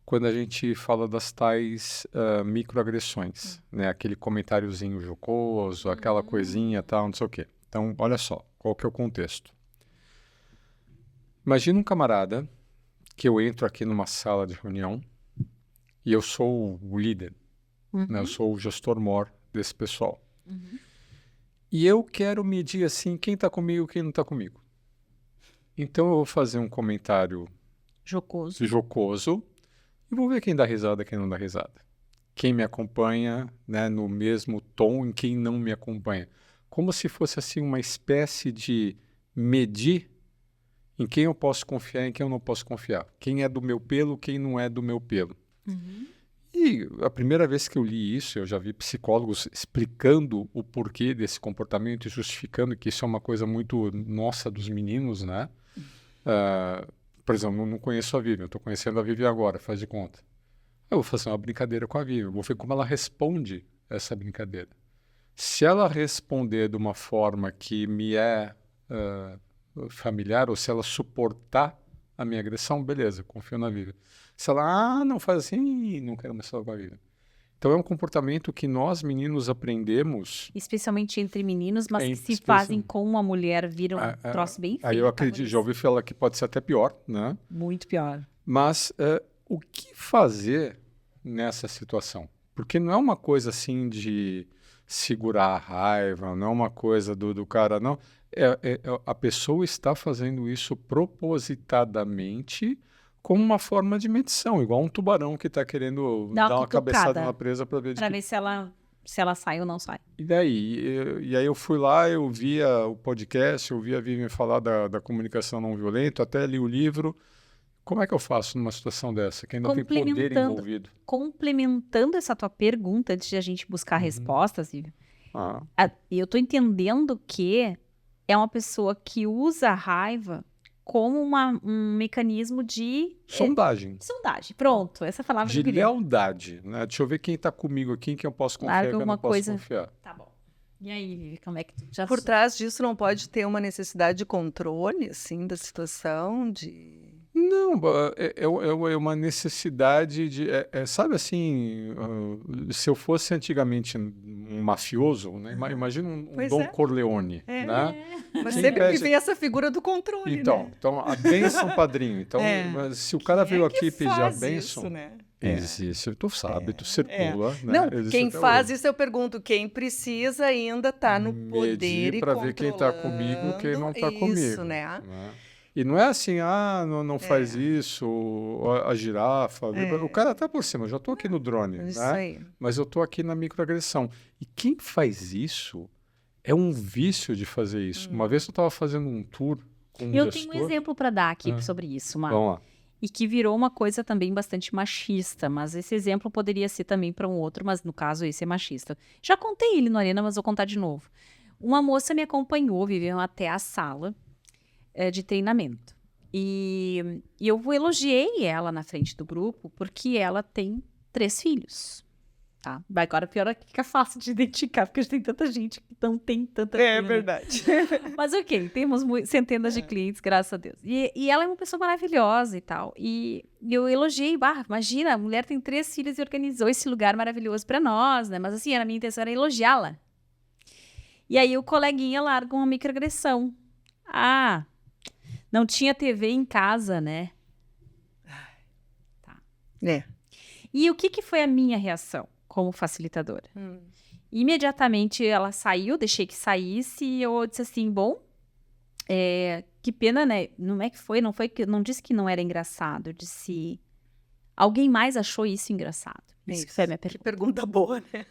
Quando a gente fala das tais microagressões, né? Aquele comentáriozinho jocoso, aquela coisinha tal, não sei o quê. Então, olha só, qual que é o contexto? Imagina um camarada que eu entro aqui numa sala de reunião e eu sou o líder, né? Eu sou o gestor mor desse pessoal. E eu quero medir assim quem está comigo e quem não está comigo. Então, eu vou fazer um comentário jocoso e vou ver quem dá risada e quem não dá risada. Quem me acompanha, né, no mesmo tom e quem não me acompanha. Como se fosse assim uma espécie de medir Em quem eu posso confiar, em quem eu não posso confiar. Quem é do meu pelo, quem não é do meu pelo. E a primeira vez que eu li isso, eu já vi psicólogos explicando o porquê desse comportamento e justificando que isso é uma coisa muito nossa dos meninos, né? Por exemplo, eu não conheço a Vivian, eu estou conhecendo a Vivian agora, faz de conta. Eu vou fazer uma brincadeira com a Vivian, vou ver como ela responde essa brincadeira. Se ela responder de uma forma que me é familiar, ou se ela suportar a minha agressão, beleza, confio na Vivian. Se ela, não faz assim, não quero mais falar com a Vivian. Então é um comportamento que nós meninos aprendemos. Especialmente entre meninos, mas que se fazem com uma mulher, viram um troço bem feio. Aí eu acredito, já ouvi falar que pode ser até pior, né? Muito pior. Mas o que fazer nessa situação? Porque não é uma coisa assim de segurar a raiva, não é uma coisa do cara, não. A pessoa está fazendo isso propositadamente como uma forma de medição, igual um tubarão que está querendo dar uma cabeçada na presa para ver, se ela sai ou não sai. E daí? E aí eu fui lá, eu via o podcast, eu via a Vivian falar da comunicação não violenta, até li o livro. Como é que eu faço numa situação dessa, que ainda tem poder envolvido? Complementando essa tua pergunta, antes de a gente buscar respostas, Vivian, eu estou entendendo que é uma pessoa que usa a raiva como um mecanismo de... sondagem. Sondagem, pronto, essa palavra de lealdade, né? Deixa eu ver quem está comigo aqui, quem eu posso confiar, quem eu não posso confiar. Tá bom. E aí, Vivi, como é que tu já... Por trás disso não pode ter uma necessidade de controle, assim, da situação, de... Não, é uma necessidade de... sabe assim, se eu fosse antigamente um mafioso, né? Imagina um Dom Corleone, né? Mas sempre que vem essa figura do controle, então a bênção, padrinho. Então, mas se o cara veio aqui pedir a bênção... Isso, né? Existe, tu sabe, tu circula. Né? Não, existe quem faz hoje. isso eu pergunto, quem precisa ainda tá no poder e para ver quem está comigo, quem não está comigo. Isso, né? E não é assim, não faz isso, a girafa. O cara tá por cima, eu já estou aqui no drone, isso né? Aí. Mas eu estou aqui na microagressão. E quem faz isso é um vício de fazer isso. Uma vez eu estava fazendo um tour com um gestor. Tenho um exemplo para dar aqui sobre isso, Marco. Vamos lá. E que virou uma coisa também bastante machista, mas esse exemplo poderia ser também para um outro, mas no caso esse é machista. Já contei ele no Arena, mas vou contar de novo. Uma moça me acompanhou, viveu até a sala de treinamento. E eu elogiei ela na frente do grupo porque ela tem 3 filhos. Tá? Agora pior é que fica fácil de identificar, porque tem tanta gente que não tem tanta filha. É verdade. Mas ok, temos centenas de clientes, graças a Deus. E ela é uma pessoa maravilhosa e tal. E eu elogiei, imagina, a mulher tem 3 filhos e organizou esse lugar maravilhoso para nós, né? Mas assim, a minha intenção era elogiá-la. E aí o coleguinha larga uma microagressão. Não tinha TV em casa, né? Tá. E o que foi a minha reação como facilitadora? Imediatamente ela saiu, deixei que saísse e eu disse assim, bom, que pena, né? Não disse que não era engraçado, eu disse, alguém mais achou isso engraçado? Isso foi a minha pergunta. Que pergunta boa, né?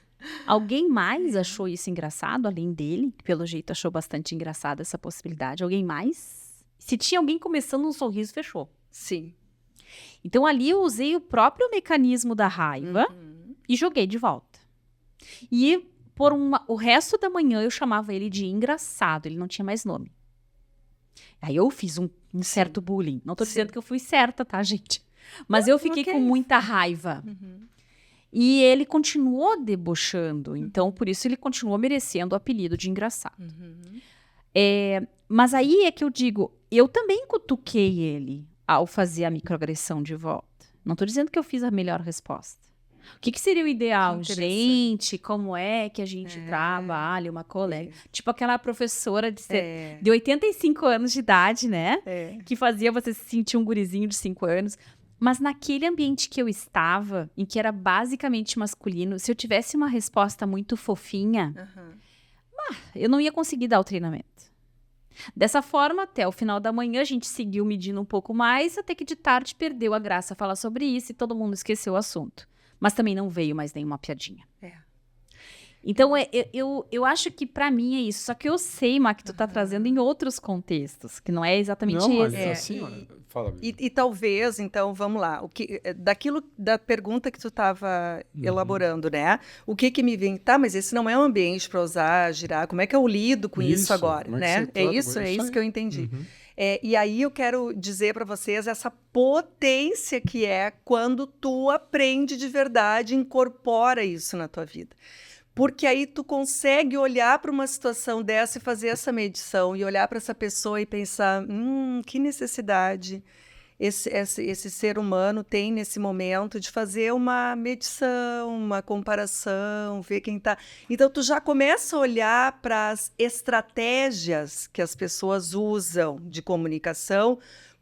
Alguém mais achou isso engraçado, além dele? Pelo jeito achou bastante engraçado essa possibilidade. Alguém mais? Se tinha alguém começando um sorriso, fechou. Sim. Então ali eu usei o próprio mecanismo da raiva e joguei de volta. E o resto da manhã eu chamava ele de engraçado, ele não tinha mais nome. Aí eu fiz um certo bullying. Não tô dizendo que eu fui certa, tá, gente? Mas eu fiquei com muita raiva. E ele continuou debochando, então por isso ele continuou merecendo o apelido de engraçado. Mas aí é que eu digo, eu também cutuquei ele ao fazer a microagressão de volta. Não tô dizendo que eu fiz a melhor resposta. O que seria o ideal? Gente, como é que a gente trabalha uma colega? Tipo aquela professora de 85 anos de idade, né? Que fazia você se sentir um gurizinho de 5 anos. Mas naquele ambiente que eu estava, em que era basicamente masculino, se eu tivesse uma resposta muito fofinha, eu não ia conseguir dar o treinamento. Dessa forma, até o final da manhã, a gente seguiu medindo um pouco mais, até que de tarde perdeu a graça falar sobre isso e todo mundo esqueceu o assunto. Mas também não veio mais nenhuma piadinha. Então, eu acho que para mim é isso. Só que eu sei, Má, que tu tá trazendo em outros contextos, que não é exatamente Não, esse. mas assim, fala, Vivi. E talvez, então, vamos lá, da pergunta que tu estava elaborando, né? O que me vem, tá, mas esse não é um ambiente para usar, girar, como é que eu lido com isso agora, como é que né? você trata com É isso aí? que eu entendi. E aí eu quero dizer para vocês essa potência que é quando tu aprende de verdade, incorpora isso na tua vida. Porque aí tu consegue olhar para uma situação dessa e fazer essa medição, e olhar para essa pessoa e pensar, que necessidade esse ser humano tem nesse momento de fazer uma medição, uma comparação, ver quem está. Então, tu já começa a olhar para as estratégias que as pessoas usam de comunicação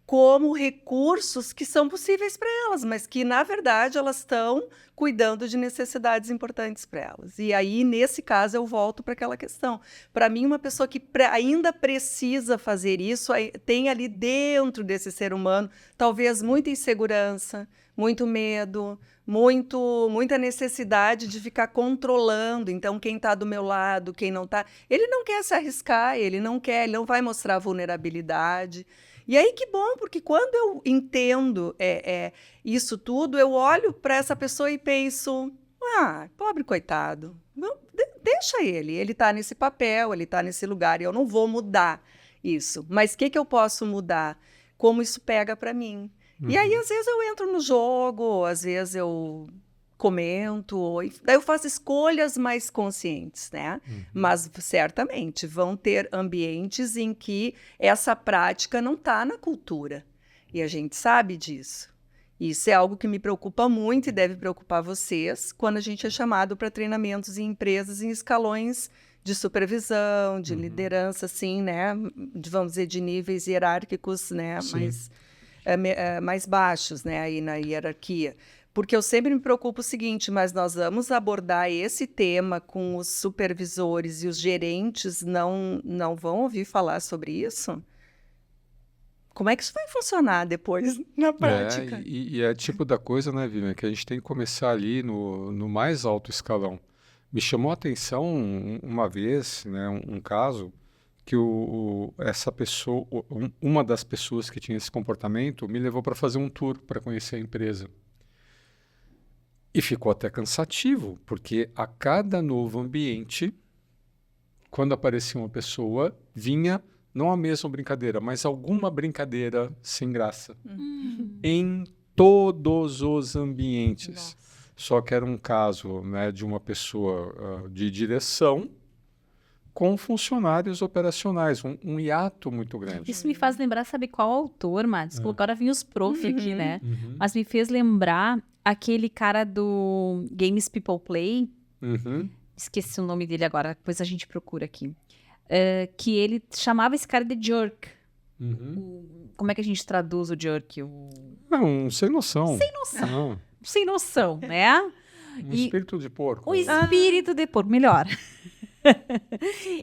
como recursos que são possíveis para elas, mas que, na verdade, elas estão cuidando de necessidades importantes para elas. E aí, nesse caso, eu volto para aquela questão. Para mim, uma pessoa que ainda precisa fazer isso, tem ali dentro desse ser humano, talvez muita insegurança, muito medo, muita necessidade de ficar controlando. Então, quem está do meu lado, quem não está, ele não quer se arriscar, ele não vai mostrar vulnerabilidade. E aí que bom, porque quando eu entendo isso tudo, eu olho para essa pessoa e penso, pobre coitado, deixa ele está nesse papel, ele está nesse lugar, e eu não vou mudar isso. Mas o que eu posso mudar? Como isso pega para mim? E aí, às vezes, eu entro no jogo, às vezes eu comento, daí eu faço escolhas mais conscientes, né? Mas certamente vão ter ambientes em que essa prática não está na cultura. E a gente sabe disso. Isso é algo que me preocupa muito e deve preocupar vocês quando a gente é chamado para treinamentos em empresas em escalões de supervisão, de liderança, assim, né? Vamos dizer, de níveis hierárquicos, né? Mais baixos, né? Aí na hierarquia. Porque eu sempre me preocupo o seguinte, mas nós vamos abordar esse tema com os supervisores e os gerentes não vão ouvir falar sobre isso? Como é que isso vai funcionar depois na prática? E é tipo da coisa, né, Vivian, que a gente tem que começar ali no mais alto escalão. Me chamou a atenção uma vez, né, um caso, que essa pessoa, uma das pessoas que tinha esse comportamento, me levou para fazer um tour para conhecer a empresa. E ficou até cansativo, porque a cada novo ambiente, quando aparecia uma pessoa, vinha não a mesma brincadeira, mas alguma brincadeira sem graça. Em todos os ambientes. Nossa. Só que era um caso, né, de uma pessoa de direção com funcionários operacionais, um hiato muito grande. Isso me faz lembrar, sabe qual autor, Mads? Agora vinha os prof aqui, né? Mas me fez lembrar aquele cara do Games People Play. Esqueci o nome dele agora, depois a gente procura aqui. Que ele chamava esse cara de jerk. Como é que a gente traduz o jerk? Sem noção. Sem noção. Sem noção, né? Espírito de porco. O espírito de porco, melhor.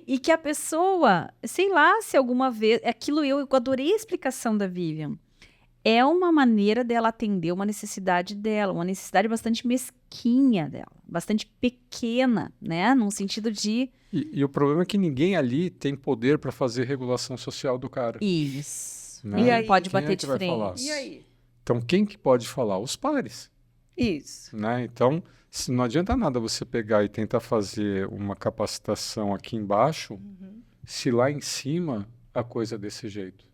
E que a pessoa, sei lá, se alguma vez... Aquilo eu adorei a explicação da Vivian. É uma maneira dela atender uma necessidade dela, uma necessidade bastante mesquinha dela, bastante pequena, né? Num sentido de... E o problema é que ninguém ali tem poder para fazer regulação social do cara. Isso. Né? E aí, pode Quem bater é que de vai falar? frente. E aí? Então, quem que pode falar? Os pares. Isso. Né? Então, não adianta nada você pegar e tentar fazer uma capacitação aqui embaixo, se lá em cima a coisa é desse jeito.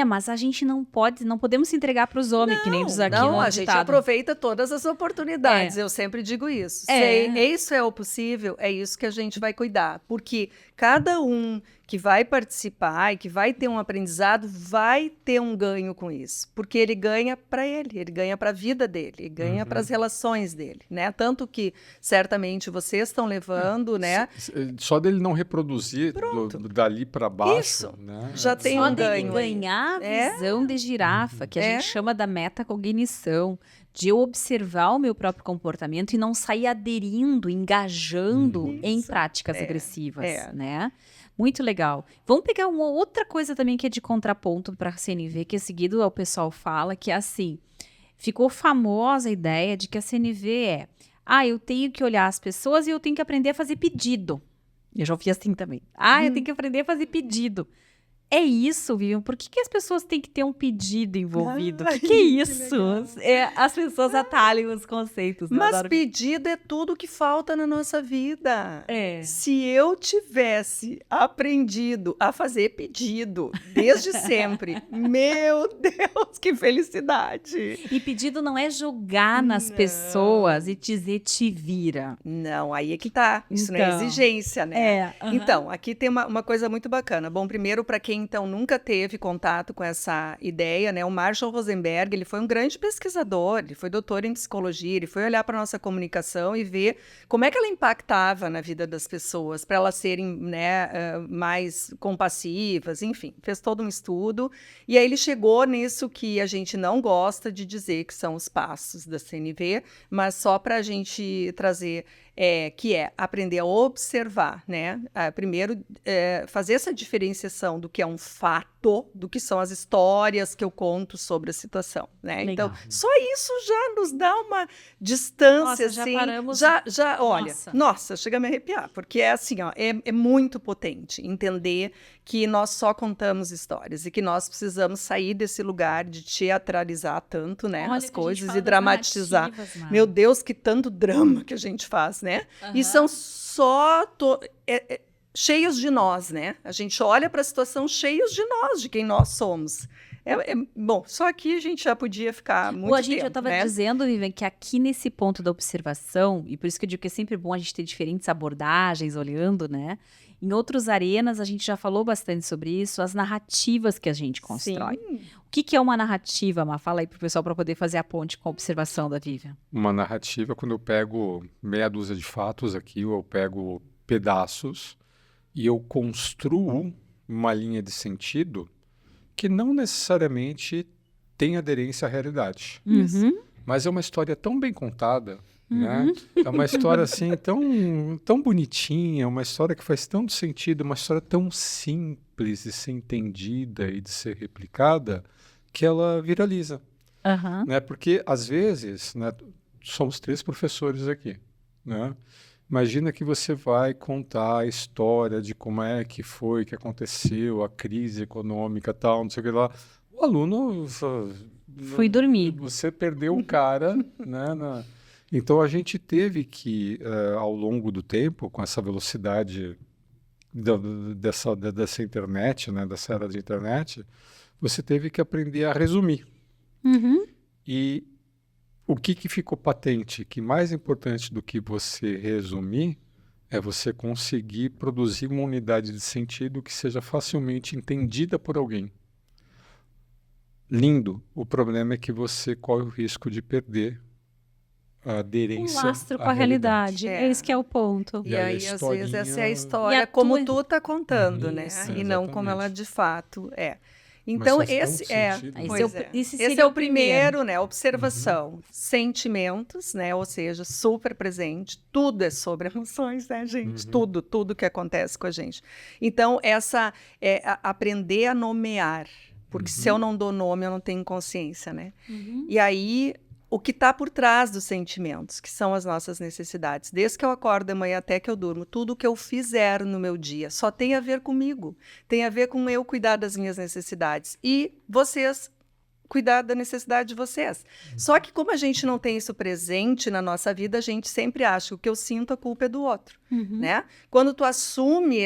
Mas a gente não podemos se entregar para os homens, que nem diz aqui Não, no a gente ditado. aproveita todas as oportunidades. Eu sempre digo isso. Se isso é o possível, é isso que a gente vai cuidar. Porque cada um que vai participar e que vai ter um aprendizado vai ter um ganho com isso. Porque ele ganha para ele ganha para a vida dele, ele ganha para as relações dele, né? Tanto que certamente vocês estão levando, né? Só dele não reproduzir dali para baixo, Isso. né? Já tem Só um dele ganho. ganhar a visão de girafa, que a gente chama da metacognição, de eu observar o meu próprio comportamento e não sair aderindo, engajando em práticas agressivas, né? Muito legal. Vamos pegar uma outra coisa também que é de contraponto para a CNV, que seguido o pessoal fala, que é assim, ficou famosa a ideia de que a CNV eu tenho que olhar as pessoas e eu tenho que aprender a fazer pedido. Eu já ouvi assim também. Eu tenho que aprender a fazer pedido. É isso, Vivian? Por que as pessoas têm que ter um pedido envolvido? O que é isso? As pessoas atalham os conceitos. Né? Mas pedido é tudo que falta na nossa vida. É. Se eu tivesse aprendido a fazer pedido desde sempre, meu Deus, que felicidade! E pedido não é jogar nas pessoas e dizer te vira. Não, aí é que tá. Isso não é exigência, né? Então, aqui tem uma coisa muito bacana. Bom, primeiro, para quem então nunca teve contato com essa ideia, né? O Marshall Rosenberg, ele foi um grande pesquisador, ele foi doutor em psicologia, ele foi olhar para a nossa comunicação e ver como é que ela impactava na vida das pessoas, para elas serem, né, mais compassivas, enfim, fez todo um estudo, e aí ele chegou nisso que a gente não gosta de dizer que são os passos da CNV, mas só para a gente trazer que é aprender a observar, né? Primeiro, fazer essa diferenciação do que é um fato, do que são as histórias que eu conto sobre a situação, né? Legal. Então, só isso já nos dá uma distância, nossa, assim. Já paramos. Já, olha, nossa, chega a me arrepiar, porque é assim, ó, é muito potente entender que nós só contamos histórias e que nós precisamos sair desse lugar de teatralizar tanto, né, as coisas e dramatizar. Meu Deus, que tanto drama que a gente faz, né? E são só cheios de nós, né? A gente olha para a situação cheios de nós, de quem nós somos. Bom, só aqui a gente já podia ficar muito tempo, eu estava dizendo, Vivian, que aqui nesse ponto da observação, e por isso que eu digo que é sempre bom a gente ter diferentes abordagens olhando, né? Em outras arenas, a gente já falou bastante sobre isso, as narrativas que a gente constrói. Sim. O que é uma narrativa, Má? Fala aí pro pessoal para poder fazer a ponte com a observação da Vivian. Uma narrativa, quando eu pego meia dúzia de fatos aqui, eu pego pedaços e eu construo uma linha de sentido que não necessariamente tem aderência à realidade. Uhum. Mas é uma história tão bem contada, né? É uma história assim tão bonitinha, uma história que faz tanto sentido, uma história tão simples de ser entendida e de ser replicada, que ela viraliza. Né? Porque, às vezes, né, somos 3 professores aqui, né? Imagina que você vai contar a história de como é que foi, que aconteceu, a crise econômica, tal, não sei o que lá. O aluno... Fui dormir. Você perdeu o cara, né? Então, a gente teve que, ao longo do tempo, com essa velocidade dessa internet, né, dessa era de internet, você teve que aprender a resumir. E o que ficou patente? Que mais importante do que você resumir é você conseguir produzir uma unidade de sentido que seja facilmente entendida por alguém. Lindo. O problema é que você corre o risco de perder a aderência. Um lastro com a realidade. É esse que é o ponto. E aí, às vezes, essa é a história como tu tá contando, né? E não como ela de fato é. Então, esse é o primeiro, né? Observação. Sentimentos, né? Ou seja, super presente. Tudo é sobre emoções, né, gente? Tudo que acontece com a gente. Então, aprender a nomear. Porque se eu não dou nome, eu não tenho consciência, né? E aí, o que está por trás dos sentimentos, que são as nossas necessidades. Desde que eu acordo de manhã até que eu durmo, tudo que eu fizer no meu dia só tem a ver comigo. Tem a ver com eu cuidar das minhas necessidades. E vocês cuidar da necessidade de vocês. Só que como a gente não tem isso presente na nossa vida, a gente sempre acha que o que eu sinto, a culpa é do outro, né? Quando tu assume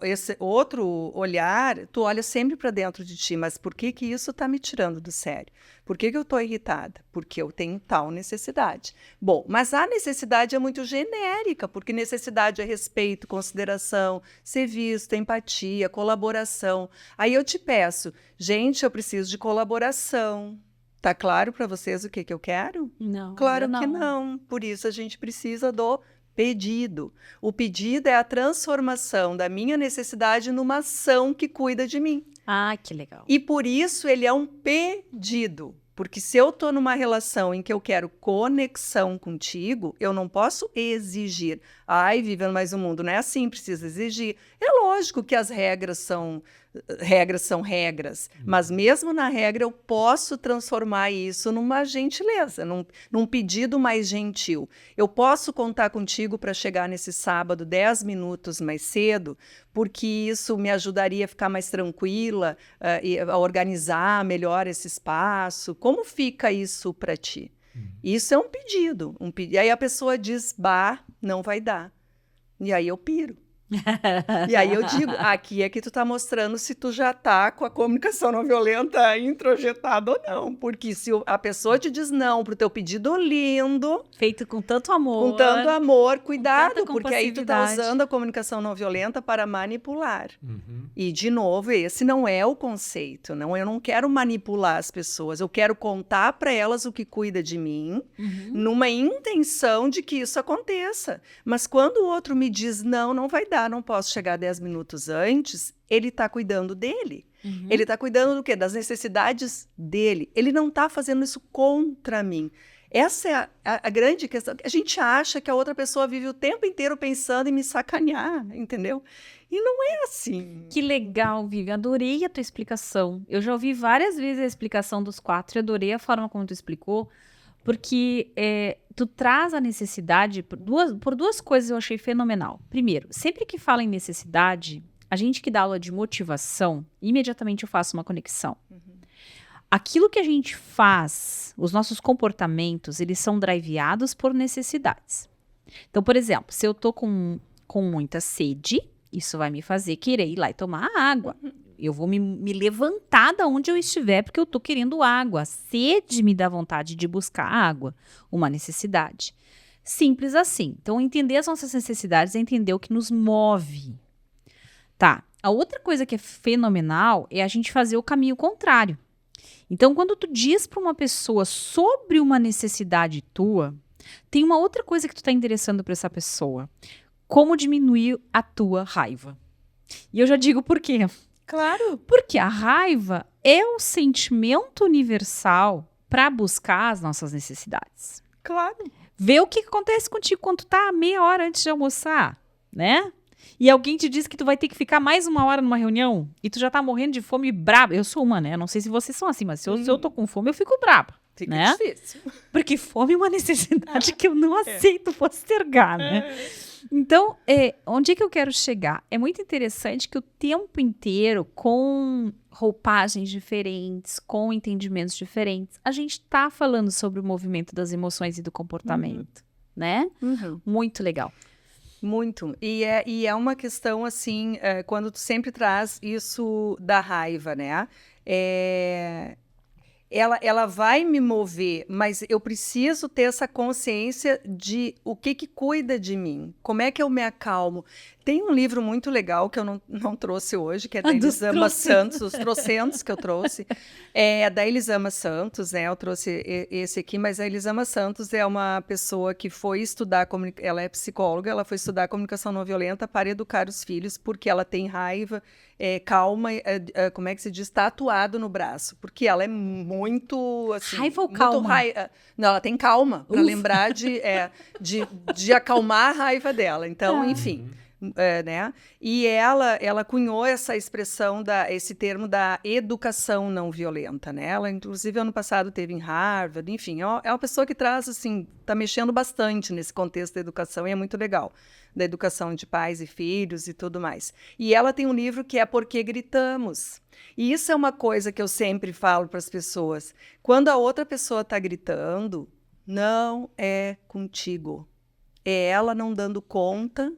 esse outro olhar, tu olha sempre para dentro de ti, mas por que isso está me tirando do sério? Por que eu estou irritada? Porque eu tenho tal necessidade. Bom, mas a necessidade é muito genérica, porque necessidade é respeito, consideração, ser visto, empatia, colaboração. Aí eu te peço, gente, eu preciso de colaboração. Tá claro para vocês o que eu quero? Não. Claro que não. Por isso a gente precisa do pedido. O pedido é a transformação da minha necessidade numa ação que cuida de mim. Ah, que legal. E por isso ele é um pedido. Porque se eu estou numa relação em que eu quero conexão contigo, eu não posso exigir. Ai, Vivian, mas o mundo não é assim, precisa exigir. É lógico que as regras são regras são regras, mas mesmo na regra eu posso transformar isso numa gentileza, num pedido mais gentil. Eu posso contar contigo para chegar nesse sábado 10 minutos mais cedo, porque isso me ajudaria a ficar mais tranquila, e a organizar melhor esse espaço. Como fica isso para ti? Isso é um pedido. E aí a pessoa diz, bah, não vai dar. E aí eu piro. E aí eu digo, aqui é que tu tá mostrando se tu já tá com a comunicação não violenta introjetada ou não. Porque se a pessoa te diz não pro teu pedido lindo... Feito com tanto amor. Com tanto amor, cuidado, com porque aí tu tá usando a comunicação não violenta para manipular. E, de novo, esse não é o conceito. Eu não quero manipular as pessoas. Eu quero contar para elas o que cuida de mim, numa intenção de que isso aconteça. Mas quando o outro me diz não, não vai dar, não posso chegar 10 minutos antes, ele está cuidando dele. Ele está cuidando do quê? Das necessidades dele. Ele não está fazendo isso contra mim. Essa é a grande questão. A gente acha que a outra pessoa vive o tempo inteiro pensando em me sacanear, entendeu? E não é assim. Que legal, Vivi. Adorei a tua explicação. Eu já ouvi várias vezes a explicação dos 4 e adorei a forma como tu explicou, porque tu traz a necessidade por duas coisas eu achei fenomenal. Primeiro, sempre que fala em necessidade, a gente que dá aula de motivação, imediatamente eu faço uma conexão. Aquilo que a gente faz, os nossos comportamentos, eles são driveados por necessidades. Então, por exemplo, se eu tô com muita sede, isso vai me fazer querer ir lá e tomar água. Eu vou me levantar da onde eu estiver porque eu tô querendo água. A sede me dá vontade de buscar água, uma necessidade. Simples assim. Então, entender as nossas necessidades é entender o que nos move. Tá. A outra coisa que é fenomenal é a gente fazer o caminho contrário. Então, quando tu diz para uma pessoa sobre uma necessidade tua, tem uma outra coisa que tu tá interessando para essa pessoa. Como diminuir a tua raiva. E eu já digo por quê. Claro. Porque a raiva é o sentimento universal para buscar as nossas necessidades. Claro. Vê o que acontece contigo quando tu tá meia hora antes de almoçar, né? E alguém te diz que tu vai ter que ficar mais 1 hora numa reunião e tu já tá morrendo de fome braba. Eu sou uma, né? Não sei se vocês são assim, mas se eu tô com fome, eu fico braba. Fica né? difícil. Porque fome é uma necessidade que eu não aceito postergar, né? Então, onde é que eu quero chegar? É muito interessante que o tempo inteiro, com roupagens diferentes, com entendimentos diferentes, a gente está falando sobre o movimento das emoções e do comportamento, né? Muito legal. Muito. E é uma questão, assim, quando tu sempre traz isso da raiva, né? Ela vai me mover, mas eu preciso ter essa consciência de o que cuida de mim. Como é que eu me acalmo? Tem um livro muito legal que eu não trouxe hoje, que é da Elisama Santos, os trocentos que eu trouxe. É da Elisama Santos, né? Eu trouxe esse aqui, mas a Elisama Santos é uma pessoa que foi estudar, ela é psicóloga, ela foi estudar comunicação não violenta para educar os filhos, porque ela tem raiva, calma, como é que se diz? Tatuado no braço, porque ela é muito, assim... Raiva ou calma? Não, ela tem calma, para lembrar de acalmar a raiva dela. Então, enfim... né? E ela cunhou essa expressão, esse termo da educação não violenta, né? Ela, inclusive, ano passado teve em Harvard, enfim, é uma pessoa que traz, assim, tá mexendo bastante nesse contexto da educação e é muito legal, da educação de pais e filhos e tudo mais. E ela tem um livro que é Por que Gritamos? E isso é uma coisa que eu sempre falo para as pessoas. Quando a outra pessoa está gritando, não é contigo. É ela não dando conta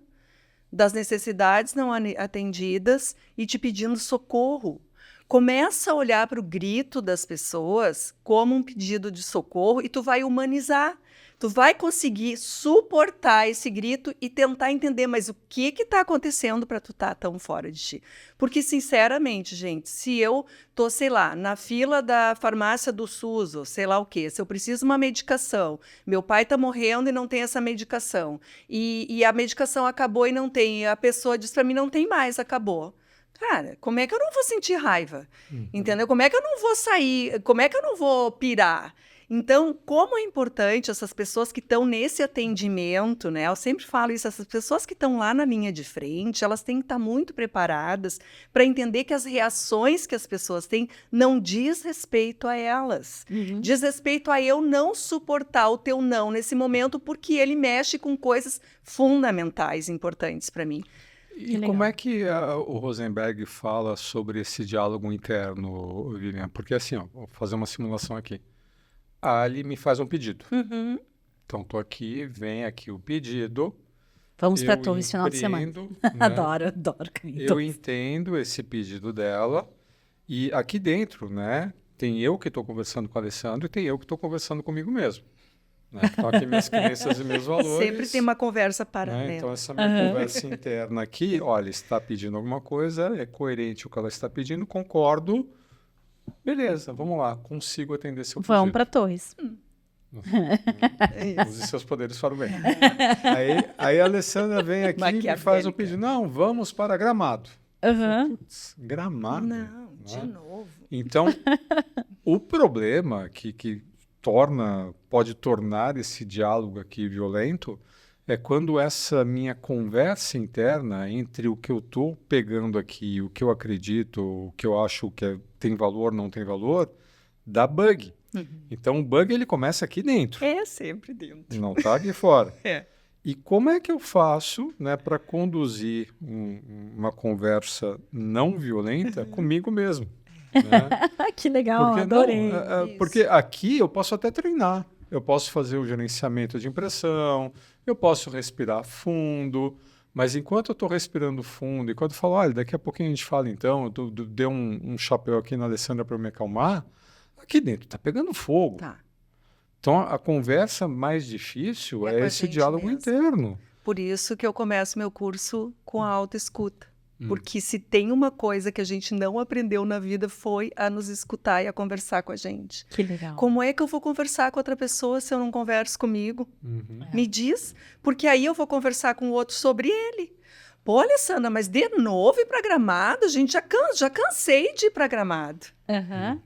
das necessidades não atendidas e te pedindo socorro. Começa a olhar para o grito das pessoas como um pedido de socorro e tu vai humanizar. Tu vai conseguir suportar esse grito e tentar entender, mas o que está acontecendo para tu estar tão fora de ti? Porque, sinceramente, gente, se eu tô, sei lá, na fila da farmácia do SUS, ou sei lá o quê, se eu preciso de uma medicação, meu pai está morrendo e não tem essa medicação, e a medicação acabou e não tem, e a pessoa diz para mim, não tem mais, acabou. Cara, como é que eu não vou sentir raiva? Entendeu? Como é que eu não vou sair? Como é que eu não vou pirar? Então, como é importante essas pessoas que estão nesse atendimento, né? Eu sempre falo isso, essas pessoas que estão lá na linha de frente, elas têm que estar muito preparadas para entender que as reações que as pessoas têm não diz respeito a elas. Diz respeito a eu não suportar o teu não nesse momento, porque ele mexe com coisas fundamentais, importantes para mim. E como é que o Rosenberg fala sobre esse diálogo interno, Vivian? Porque assim, ó, vou fazer uma simulação aqui. A Ali me faz um pedido. Então, estou aqui, vem aqui o pedido. Vamos para Torres final de semana. Né? Adoro Eu entendo esse pedido dela. E aqui dentro, né, tem eu que estou conversando com o Alessandro e tem eu que estou conversando comigo mesmo. Né? Então, aqui minhas crenças e meus valores. Sempre tem uma conversa paralela. Né? Então, essa minha conversa interna aqui, olha, está pedindo alguma coisa, é coerente o que ela está pedindo, concordo. Beleza, vamos lá, consigo atender seu pedido. Vamos para Torres. Use seus poderes para o bem. Aí a Alessandra vem aqui e me faz um pedido. Não, vamos para Gramado. Putz, Gramado? Não, de novo. Então, o problema que pode tornar esse diálogo aqui violento é quando essa minha conversa interna entre o que eu estou pegando aqui, o que eu acredito, o que eu acho que tem valor, não tem valor, dá bug. Então, o bug ele começa aqui dentro. É sempre dentro. Não está aqui fora. É. E como é que eu faço, né, para conduzir uma conversa não violenta comigo mesmo? Né? Que legal, Porque, adorei. Porque aqui eu posso até treinar. Eu posso fazer o gerenciamento de impressão, eu posso respirar fundo, mas enquanto eu estou respirando fundo, enquanto eu falo, olha, daqui a pouquinho a gente fala então, eu dei um chapéu aqui na Alessandra para me acalmar, aqui dentro está pegando fogo. Tá. Então, a conversa mais difícil é esse diálogo interno. Por isso que eu começo meu curso com a autoescuta. Porque se tem uma coisa que a gente não aprendeu na vida foi a nos escutar e a conversar com a gente. Que legal. Como é que eu vou conversar com outra pessoa se eu não converso comigo? Me diz, porque aí eu vou conversar com o outro sobre ele. Pô, Alessandra, mas de novo ir para Gramado? A gente já cansei de ir para Gramado,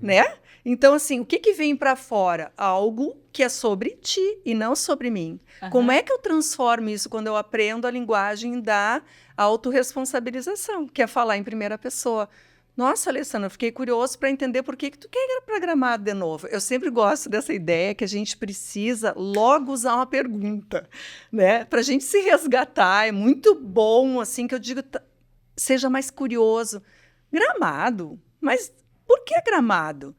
né? Então, assim, o que vem para fora? Algo que é sobre ti e não sobre mim. Como é que eu transformo isso quando eu aprendo a linguagem da autorresponsabilização, que é falar em primeira pessoa? Nossa, Alessandra, eu fiquei curioso para entender por que tu quer ir para Gramado de novo. Eu sempre gosto dessa ideia que a gente precisa logo usar uma pergunta, né? Para a gente se resgatar. É muito bom, assim, que eu digo, seja mais curioso. Gramado? Mas por que Gramado?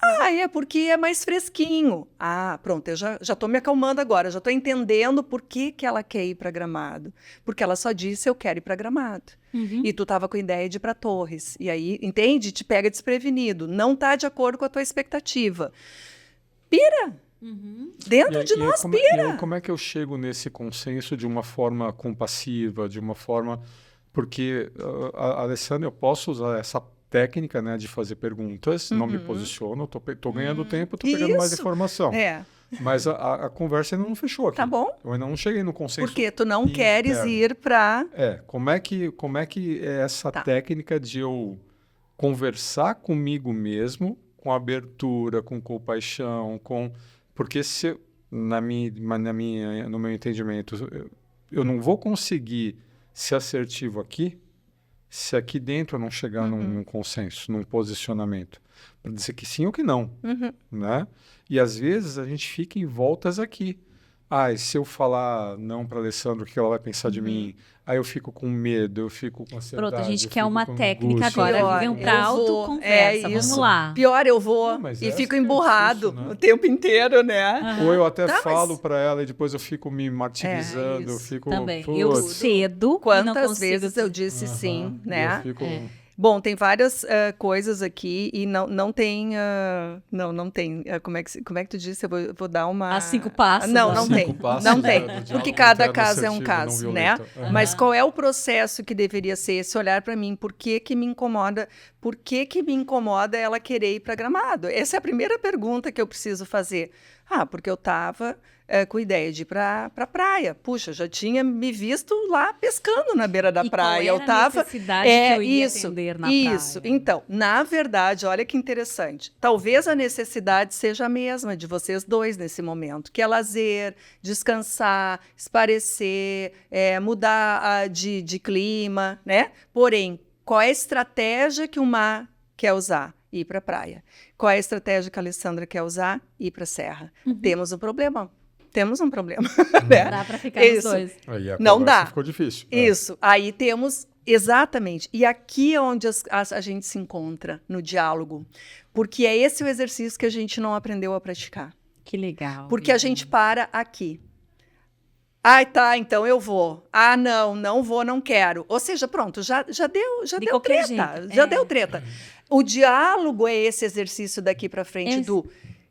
Ah, é porque é mais fresquinho. Ah, pronto, eu já estou me acalmando agora, já estou entendendo por que ela quer ir para Gramado. Porque ela só disse, eu quero ir para Gramado. E tu estava com a ideia de ir para Torres. E aí, entende? Te pega desprevenido. Não está de acordo com a tua expectativa. Pira! Dentro de nós, pira! E aí, como é que eu chego nesse consenso de uma forma compassiva, de uma forma... Porque, Alessandra, eu posso usar essa técnica, né, de fazer perguntas, não me posiciono, tô ganhando tempo, tô pegando mais informação. Mas a conversa ainda não fechou aqui. Tá bom. Eu ainda não cheguei no consenso. Porque tu não queres ir para... Como é que é essa técnica de eu conversar comigo mesmo, com abertura, com compaixão, porque se no meu entendimento, eu não vou conseguir ser assertivo aqui, se aqui dentro eu não chegar num consenso, num posicionamento, para dizer que sim ou que não, né? E às vezes a gente fica em voltas aqui. E se eu falar não para Alessandra, o que ela vai pensar de mim? Aí eu fico com medo, eu fico com ansiedade. Pronto, a gente quer uma técnica agora, vem para autoconversa, vamos lá. Pior, eu vou e fico emburrado o tempo inteiro, né? Ou eu até falo para ela e depois eu fico me martirizando, eu fico... Também, eu cedo. Quantas vezes eu disse sim, né? Eu fico... Bom, tem várias coisas aqui e não tem... não tem... Como é que tu disse? Eu vou dar uma... As 5 passos. Não tem. Não tem. Porque cada caso é um caso, né? Mas qual é o processo que deveria ser esse olhar para mim? Por que me incomoda? Por que me incomoda ela querer ir para Gramado? Essa é a primeira pergunta que eu preciso fazer. Porque eu estava com ideia de ir para a praia. Puxa, já tinha me visto lá pescando na beira da praia. Qual era a necessidade que eu ia atender na isso. praia? Então, na verdade, olha que interessante. Talvez a necessidade seja a mesma de vocês dois nesse momento, que é lazer, descansar, esparecer, mudar de clima, né? Porém, qual é a estratégia que o Mar quer usar? Ir para a praia. Qual é a estratégia que a Alessandra quer usar? Ir para a serra. Temos um problema. Né? Dá para ficar nos dois. Aí a Não conversa dá. ficou difícil. Isso. Aí temos, exatamente. E aqui é onde a gente se encontra, no diálogo. Porque é esse o exercício que a gente não aprendeu a praticar. Que legal. Porque a gente para aqui. Ai, tá, então eu vou. Ah, não vou, não quero. Ou seja, pronto, já deu qualquer treta. jeito. Já deu treta. O diálogo é esse exercício daqui para frente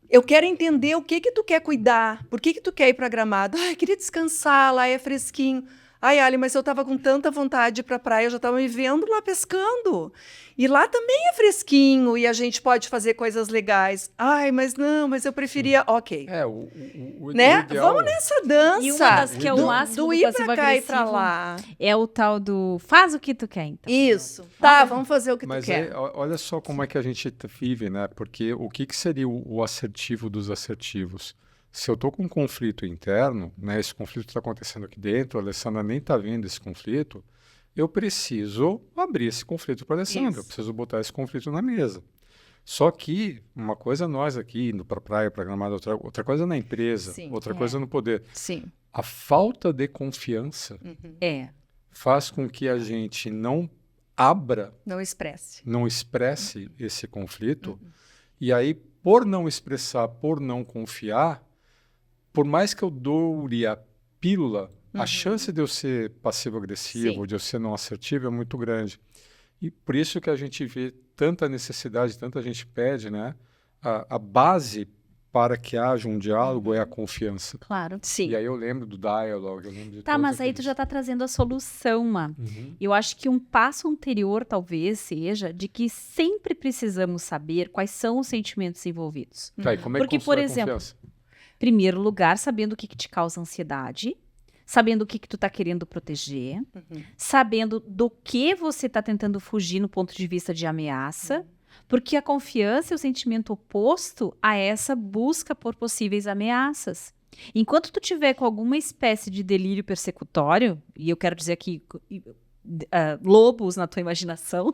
eu quero entender o que tu quer cuidar, por que tu quer ir para Gramado. Ai, queria descansar, lá é fresquinho. Ai, Ali, mas eu tava com tanta vontade de ir pra praia, eu já tava me vendo lá pescando. E lá também é fresquinho e a gente pode fazer coisas legais. Ai, mas eu preferia... Ok. Né? Ideal... Vamos nessa dança. E uma das que é o máximo do do ir pra cá e pra lá. É o tal do faz o que tu quer, então. Isso. Tá, vamos fazer o que tu quer. Mas olha só como é que a gente vive, né? Porque o que seria o assertivo dos assertivos? Se eu estou com um conflito interno, né, esse conflito está acontecendo aqui dentro, a Alessandra nem está vendo esse conflito, eu preciso abrir esse conflito para a Alessandra, eu preciso botar esse conflito na mesa. Só que uma coisa nós aqui, indo para a praia, para Gramado, outra coisa na empresa, outra coisa no poder. Sim. A falta de confiança faz com que a gente não abra, não expresse esse conflito, e aí, por não expressar, por não confiar, por mais que eu doure a pílula, a chance de eu ser passivo-agressivo, de eu ser não assertivo é muito grande. E por isso que a gente vê tanta necessidade, tanta gente pede, né? A base para que haja um diálogo é a confiança. Claro. Sim. E aí eu lembro do diálogo, eu lembro de Tá, mas aí tu já tá trazendo a solução, Má. Eu acho que um passo anterior talvez seja de que sempre precisamos saber quais são os sentimentos envolvidos. Tá, e como é Porque, que constrói por exemplo, confiança? Primeiro lugar, sabendo o que te causa ansiedade, sabendo o que tu tá querendo proteger, sabendo do que você tá tentando fugir no ponto de vista de ameaça, porque a confiança é o sentimento oposto a essa busca por possíveis ameaças. Enquanto tu tiver com alguma espécie de delírio persecutório, e eu quero dizer aqui lobos na tua imaginação,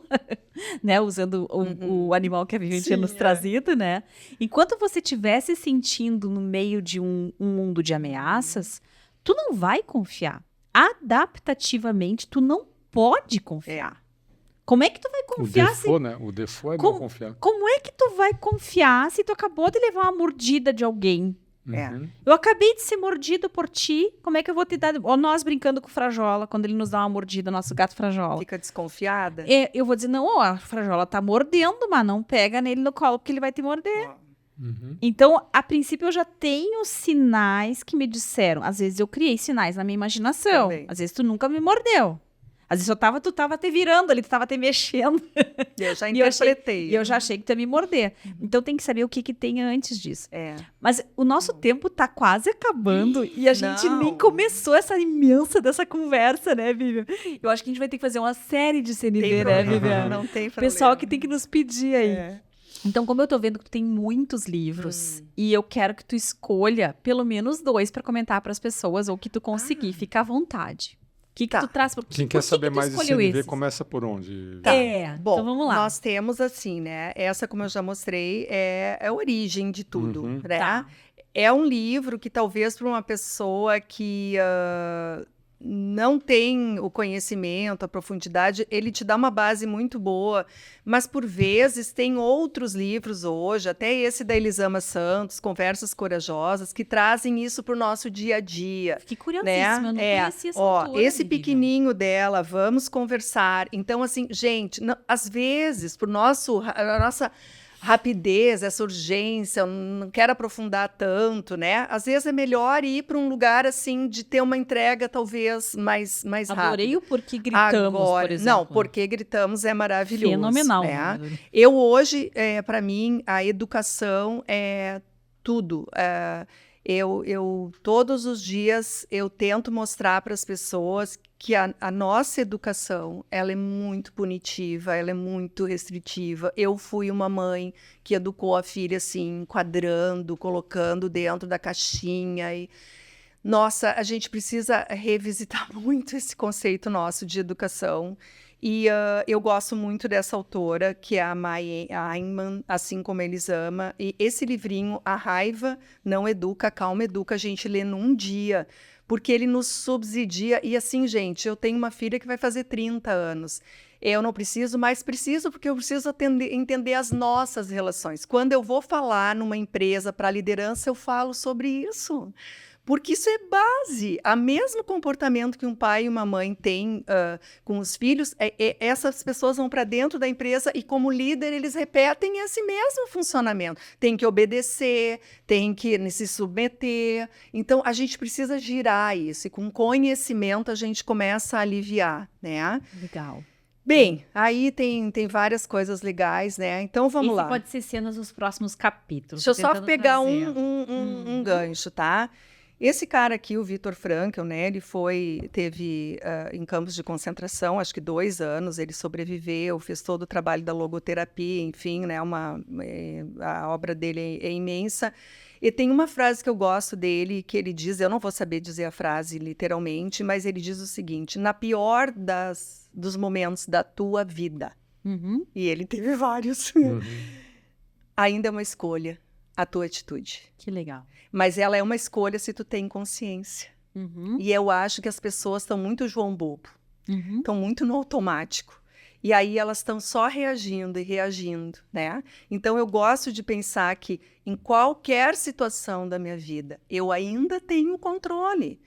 né, usando o animal que a Vivian tinha nos trazido, né? Enquanto você estiver se sentindo no meio de um mundo de ameaças, tu não vai confiar. Adaptativamente, tu não pode confiar. Como é que tu vai confiar? O default é não confiar. Como é que tu vai confiar se tu acabou de levar uma mordida de alguém? Uhum. Eu acabei de ser mordido por ti, como é que eu vou te dar... Ó, nós brincando com o Frajola, quando ele nos dá uma mordida, nosso gato Frajola. Fica desconfiada? Eu vou dizer, não, ó, a Frajola tá mordendo, mas não pega nele no colo, porque ele vai te morder. Uhum. Então, a princípio, eu já tenho sinais que me disseram. Às vezes eu criei sinais na minha imaginação. Também. Às vezes tu nunca me mordeu. Às vezes tu tava te virando ali, tu tava te mexendo. Eu já interpretei. E eu já achei que tu ia me morder. Então tem que saber o que tem antes disso. É. Mas o nosso tempo tá quase acabando e a gente Não. nem começou essa imensa dessa conversa, né, Vivian? Eu acho que a gente vai ter que fazer uma série de CNV, né, Vivian? Não tem problema. Pessoal que tem que nos pedir aí. É. Então, como eu tô vendo que tu tem muitos livros e eu quero que tu escolha pelo menos 2 para comentar para as pessoas ou que tu conseguir, fica à vontade. O que tu traz? Quem quer saber mais de CNV esses? começa por onde? Tá. Bom, então vamos lá. Nós temos assim, né? Essa, como eu já mostrei, é a origem de tudo, né? Tá. É um livro que talvez para uma pessoa que não tem o conhecimento, a profundidade, ele te dá uma base muito boa, mas por vezes tem outros livros hoje, até esse da Elisama Santos, Conversas Corajosas, que trazem isso para o nosso dia a dia. Fiquei curiosíssima, eu não conhecia essa autora, esse Vivian. pequenininho dela, Vamos Conversar. Então, assim, gente, às vezes, a nossa rapidez, essa urgência, eu não quero aprofundar tanto, né? Às vezes é melhor ir para um lugar, assim, de ter uma entrega talvez mais rápida. Adorei o Porque Gritamos, por exemplo. Não, Porque Gritamos é maravilhoso. Fenomenal. Né? Eu hoje, para mim, a educação é tudo. Eu todos os dias eu tento mostrar para as pessoas que a nossa educação, ela é muito punitiva, ela é muito restritiva. Eu fui uma mãe que educou a filha assim, enquadrando, colocando dentro da caixinha e nossa, a gente precisa revisitar muito esse conceito nosso de educação. E eu gosto muito dessa autora, que é a Mai Ayman, Assim Como Eles Ama. E esse livrinho, A Raiva Não Educa, a Calma Educa, a gente lê num dia, porque ele nos subsidia. E assim, gente, eu tenho uma filha que vai fazer 30 anos. Eu não preciso, mas preciso porque eu preciso entender as nossas relações. Quando eu vou falar numa empresa para liderança, eu falo sobre isso. Porque isso é base. O mesmo comportamento que um pai e uma mãe têm com os filhos, essas pessoas vão para dentro da empresa e, como líder, eles repetem esse mesmo funcionamento. Tem que obedecer, tem que se submeter. Então, a gente precisa girar isso. E com conhecimento, a gente começa a aliviar, né? Legal. Bem, aí tem várias coisas legais, né? Então, vamos lá. Pode ser cenas dos próximos capítulos. Deixa eu só pegar um gancho, tá? Esse cara aqui, o Viktor Frankl, né, ele teve em campos de concentração, acho que 2 anos, ele sobreviveu, fez todo o trabalho da logoterapia, enfim, né, a obra dele é imensa. E tem uma frase que eu gosto dele, que ele diz, eu não vou saber dizer a frase literalmente, mas ele diz o seguinte: na pior dos momentos da tua vida, e ele teve vários, ainda é uma escolha a tua atitude. Que legal. Mas ela é uma escolha se tu tem consciência. E eu acho que as pessoas estão muito João Bobo. Estão muito no automático. E aí elas estão só reagindo e reagindo, né? Então eu gosto de pensar que em qualquer situação da minha vida, eu ainda tenho controle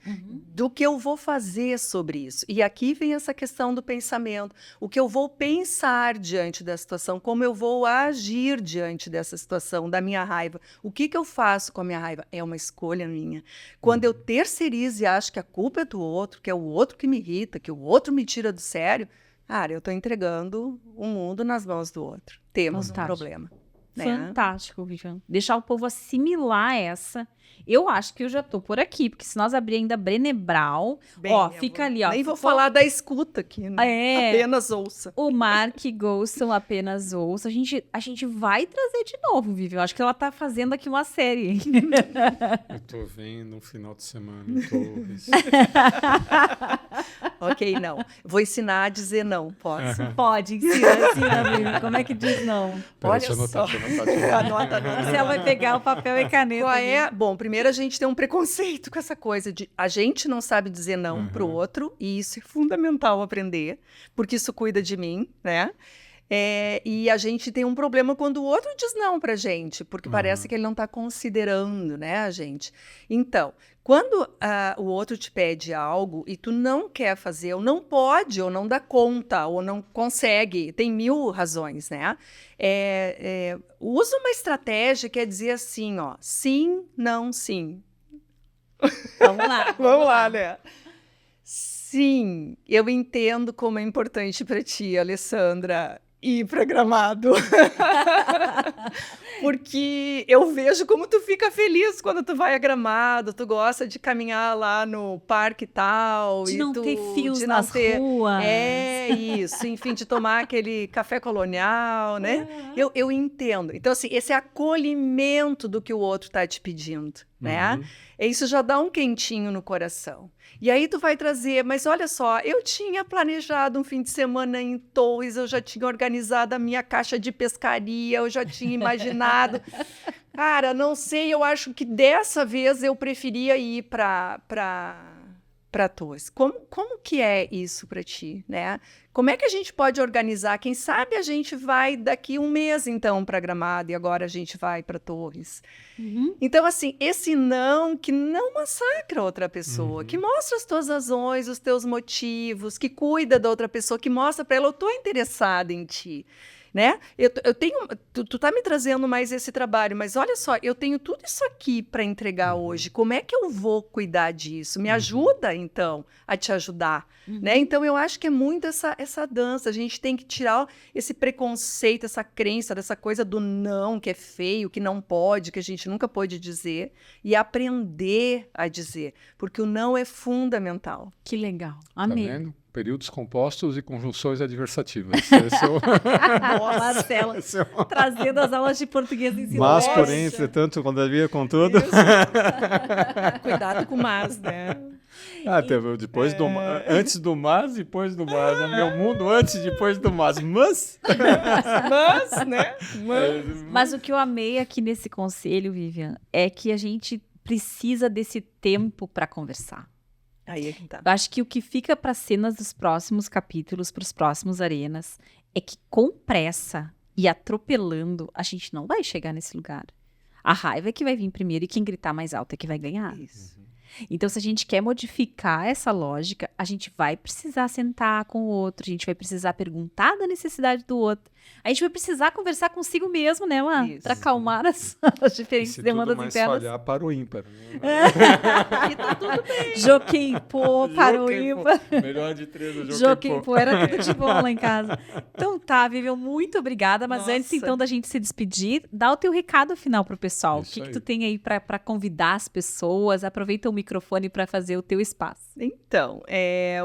do que eu vou fazer sobre isso. E aqui vem essa questão do pensamento. O que eu vou pensar diante da situação, como eu vou agir diante dessa situação, da minha raiva. O que eu faço com a minha raiva? É uma escolha minha. Quando eu terceirizo e acho que a culpa é do outro, que é o outro que me irrita, que o outro me tira do sério, cara, eu estou entregando o mundo nas mãos do outro. Temos um problema. Né? Fantástico, Vivian. Deixar o povo assimilar essa. Eu acho que eu já tô por aqui, porque se nós abrir ainda Brené Brown, fica ali, ó. Nem vou falar da escuta aqui, né? Apenas ouça. O Mark Goldston, Apenas Ouça. A gente vai trazer de novo, Vivian. Eu acho que ela tá fazendo aqui uma série. Eu tô vendo um final de semana. Ok, não. Vou ensinar a dizer não, posso? Pode, ensina, Vivian. Como é que diz não? Olha só. Anota. Você vai pegar o papel e caneta. Qual é? Bom, primeiro a gente tem um preconceito com essa coisa de a gente não sabe dizer não pro outro, e isso é fundamental aprender, porque isso cuida de mim, né? E a gente tem um problema quando o outro diz não pra gente, porque parece que ele não tá considerando, né, a gente? Então, quando o outro te pede algo e tu não quer fazer, ou não pode, ou não dá conta, ou não consegue, tem 1000 razões, né? Usa uma estratégia que é dizer assim, ó, sim, não, sim. Vamos lá. Vamos lá, né? Sim, eu entendo como é importante para ti, Alessandra, ir para Gramado. Porque eu vejo como tu fica feliz quando tu vai a Gramado, tu gosta de caminhar lá no parque e tal. De não ter fios nas ruas. É isso, enfim, de tomar aquele café colonial, né? Eu entendo. Então, assim, esse acolhimento do que o outro está te pedindo, né? Isso já dá um quentinho no coração. E aí tu vai trazer, mas olha só, eu tinha planejado um fim de semana em Torres, eu já tinha organizado a minha caixa de pescaria, eu já tinha imaginado. Cara, não sei, eu acho que dessa vez eu preferia ir para Torres. Como que é isso para ti, né? Como é que a gente pode organizar? Quem sabe a gente vai daqui 1 mês, então, para Gramado, e agora a gente vai para Torres. Então, assim, esse não que não massacra outra pessoa, que mostra as tuas razões, os teus motivos, que cuida da outra pessoa, que mostra para ela, eu estou interessada em ti. né? Eu tenho, tu tá me trazendo mais esse trabalho, mas olha só, eu tenho tudo isso aqui para entregar hoje. Como é que eu vou cuidar disso? Me ajuda, então, a te ajudar, né? Então, eu acho que é muito essa dança. A gente tem que tirar esse preconceito, essa crença dessa coisa do não, que é feio, que não pode, que a gente nunca pôde dizer, e aprender a dizer, porque o não é fundamental. Que legal. Tá Amei. vendo? Períodos compostos e conjunções adversativas. Esse é o... Marcela, esse é o... trazendo as aulas de português em Mas, silêncio. porém, entretanto, todavia, contudo... Cuidado com o mas, né? Teve depois do... Antes do mas, depois do mas. É meu mundo antes e depois do mas. Mas... Mas, né? Mas o que eu amei aqui nesse conselho, Vivian, é que a gente precisa desse tempo para conversar. Aí é que tá. Eu acho que o que fica para cenas dos próximos capítulos, para os próximos arenas, é que com pressa e atropelando, a gente não vai chegar nesse lugar. A raiva é que vai vir primeiro e quem gritar mais alto é que vai ganhar. Isso. Então, se a gente quer modificar essa lógica, a gente vai precisar sentar com o outro, a gente vai precisar perguntar da necessidade do outro. A gente vai precisar conversar consigo mesmo, né, Má? Para acalmar as diferentes demandas internas. Se olhar para o ímpar. E tá tudo bem. Joqueimpô para o ímpar. Melhor de 3 o Joqueimpô, era tudo de bom lá em casa. Então tá, Vivian, muito obrigada. Mas antes, então, da gente se despedir, dá o teu recado final pro pessoal. O que tu tem aí para convidar as pessoas? Aproveita o microfone para fazer o teu espaço. Então,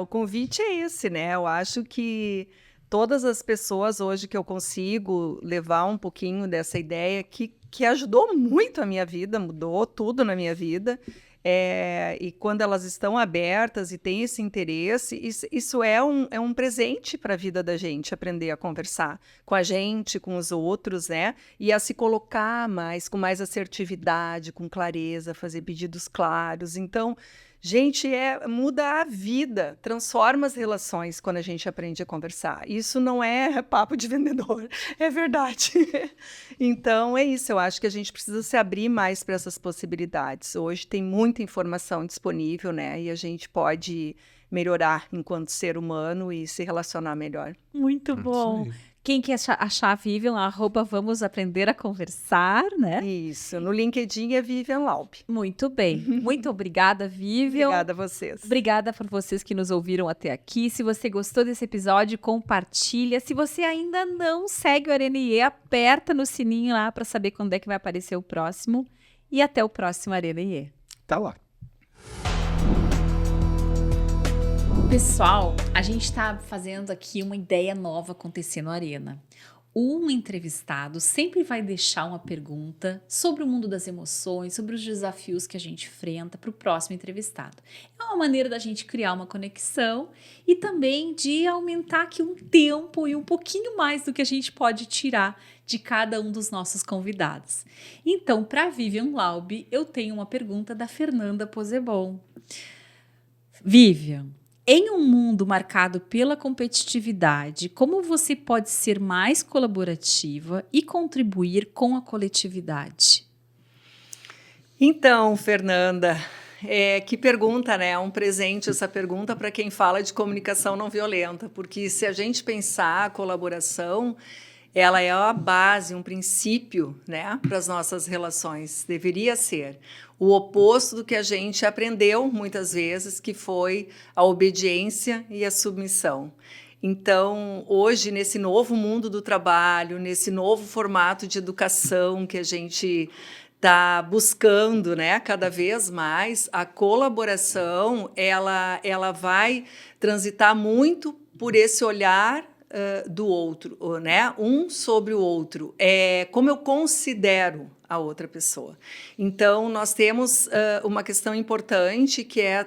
o convite é esse, né? Eu acho que todas as pessoas hoje que eu consigo levar um pouquinho dessa ideia que ajudou muito a minha vida, mudou tudo na minha vida, e quando elas estão abertas e têm esse interesse, isso é um presente para a vida da gente, aprender a conversar com a gente, com os outros, né? E a se colocar mais, com mais assertividade, com clareza, fazer pedidos claros. Então, gente, muda a vida, transforma as relações quando a gente aprende a conversar. Isso não é papo de vendedor, é verdade. Então, é isso. Eu acho que a gente precisa se abrir mais para essas possibilidades. Hoje tem muita informação disponível, né? E a gente pode melhorar enquanto ser humano e se relacionar melhor. Muito bom. Quem quer achar a Vivian, @vamos aprender a conversar, né? Isso, no LinkedIn é Vivian Laub. Muito bem. Muito obrigada, Vivian. Obrigada a vocês. Obrigada por vocês que nos ouviram até aqui. Se você gostou desse episódio, compartilha. Se você ainda não segue o Arena IE, aperta no sininho lá para saber quando é que vai aparecer o próximo. E até o próximo Arena IE. Tá lá. Pessoal, a gente está fazendo aqui uma ideia nova acontecer no Arena. Um entrevistado sempre vai deixar uma pergunta sobre o mundo das emoções, sobre os desafios que a gente enfrenta para o próximo entrevistado. É uma maneira da gente criar uma conexão e também de aumentar aqui um tempo e um pouquinho mais do que a gente pode tirar de cada um dos nossos convidados. Então, para Vivian Laub, eu tenho uma pergunta da Fernanda Posebon. Vivian, em um mundo marcado pela competitividade, como você pode ser mais colaborativa e contribuir com a coletividade? Então, Fernanda, que pergunta, né? É um presente essa pergunta para quem fala de comunicação não violenta, porque se a gente pensar a colaboração, ela é a base, um princípio, né, para as nossas relações. Deveria ser o oposto do que a gente aprendeu muitas vezes, que foi a obediência e a submissão. Então, hoje, nesse novo mundo do trabalho, nesse novo formato de educação que a gente está buscando, né, cada vez mais, a colaboração ela vai transitar muito por esse olhar do outro, né? Um sobre o outro. Como eu considero a outra pessoa. Então, nós temos uma questão importante que é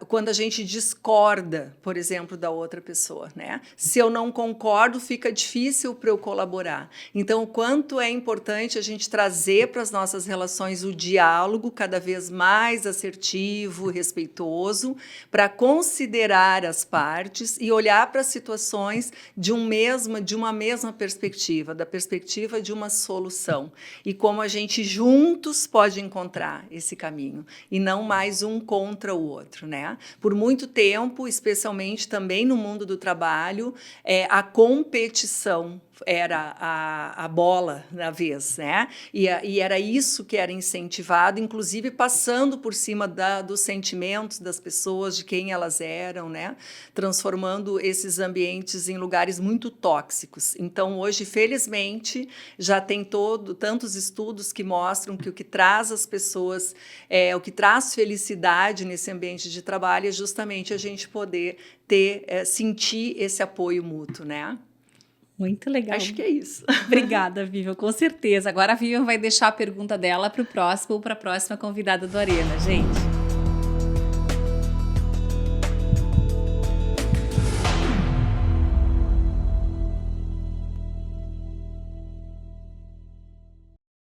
quando a gente discorda, por exemplo, da outra pessoa, né? Se eu não concordo, fica difícil para eu colaborar. Então, o quanto é importante a gente trazer para as nossas relações o diálogo cada vez mais assertivo, respeitoso, para considerar as partes e olhar para as situações de uma mesma perspectiva, da perspectiva de uma solução. estão. E como a gente juntos pode encontrar esse caminho. E não mais um contra o outro, né? Por muito tempo, especialmente também no mundo do trabalho, a competição era a bola da vez, né? E era isso que era incentivado, inclusive passando por cima dos sentimentos das pessoas, de quem elas eram, né? Transformando esses ambientes em lugares muito tóxicos. Então, hoje, felizmente, já tem tantos estudos que mostram que o que traz as pessoas, o que traz felicidade nesse ambiente de trabalho é justamente a gente poder sentir esse apoio mútuo, né? Muito legal. Acho que é isso. Obrigada, Vivian, com certeza. Agora a Vivian vai deixar a pergunta dela para o próximo ou para a próxima convidada do Arena, gente.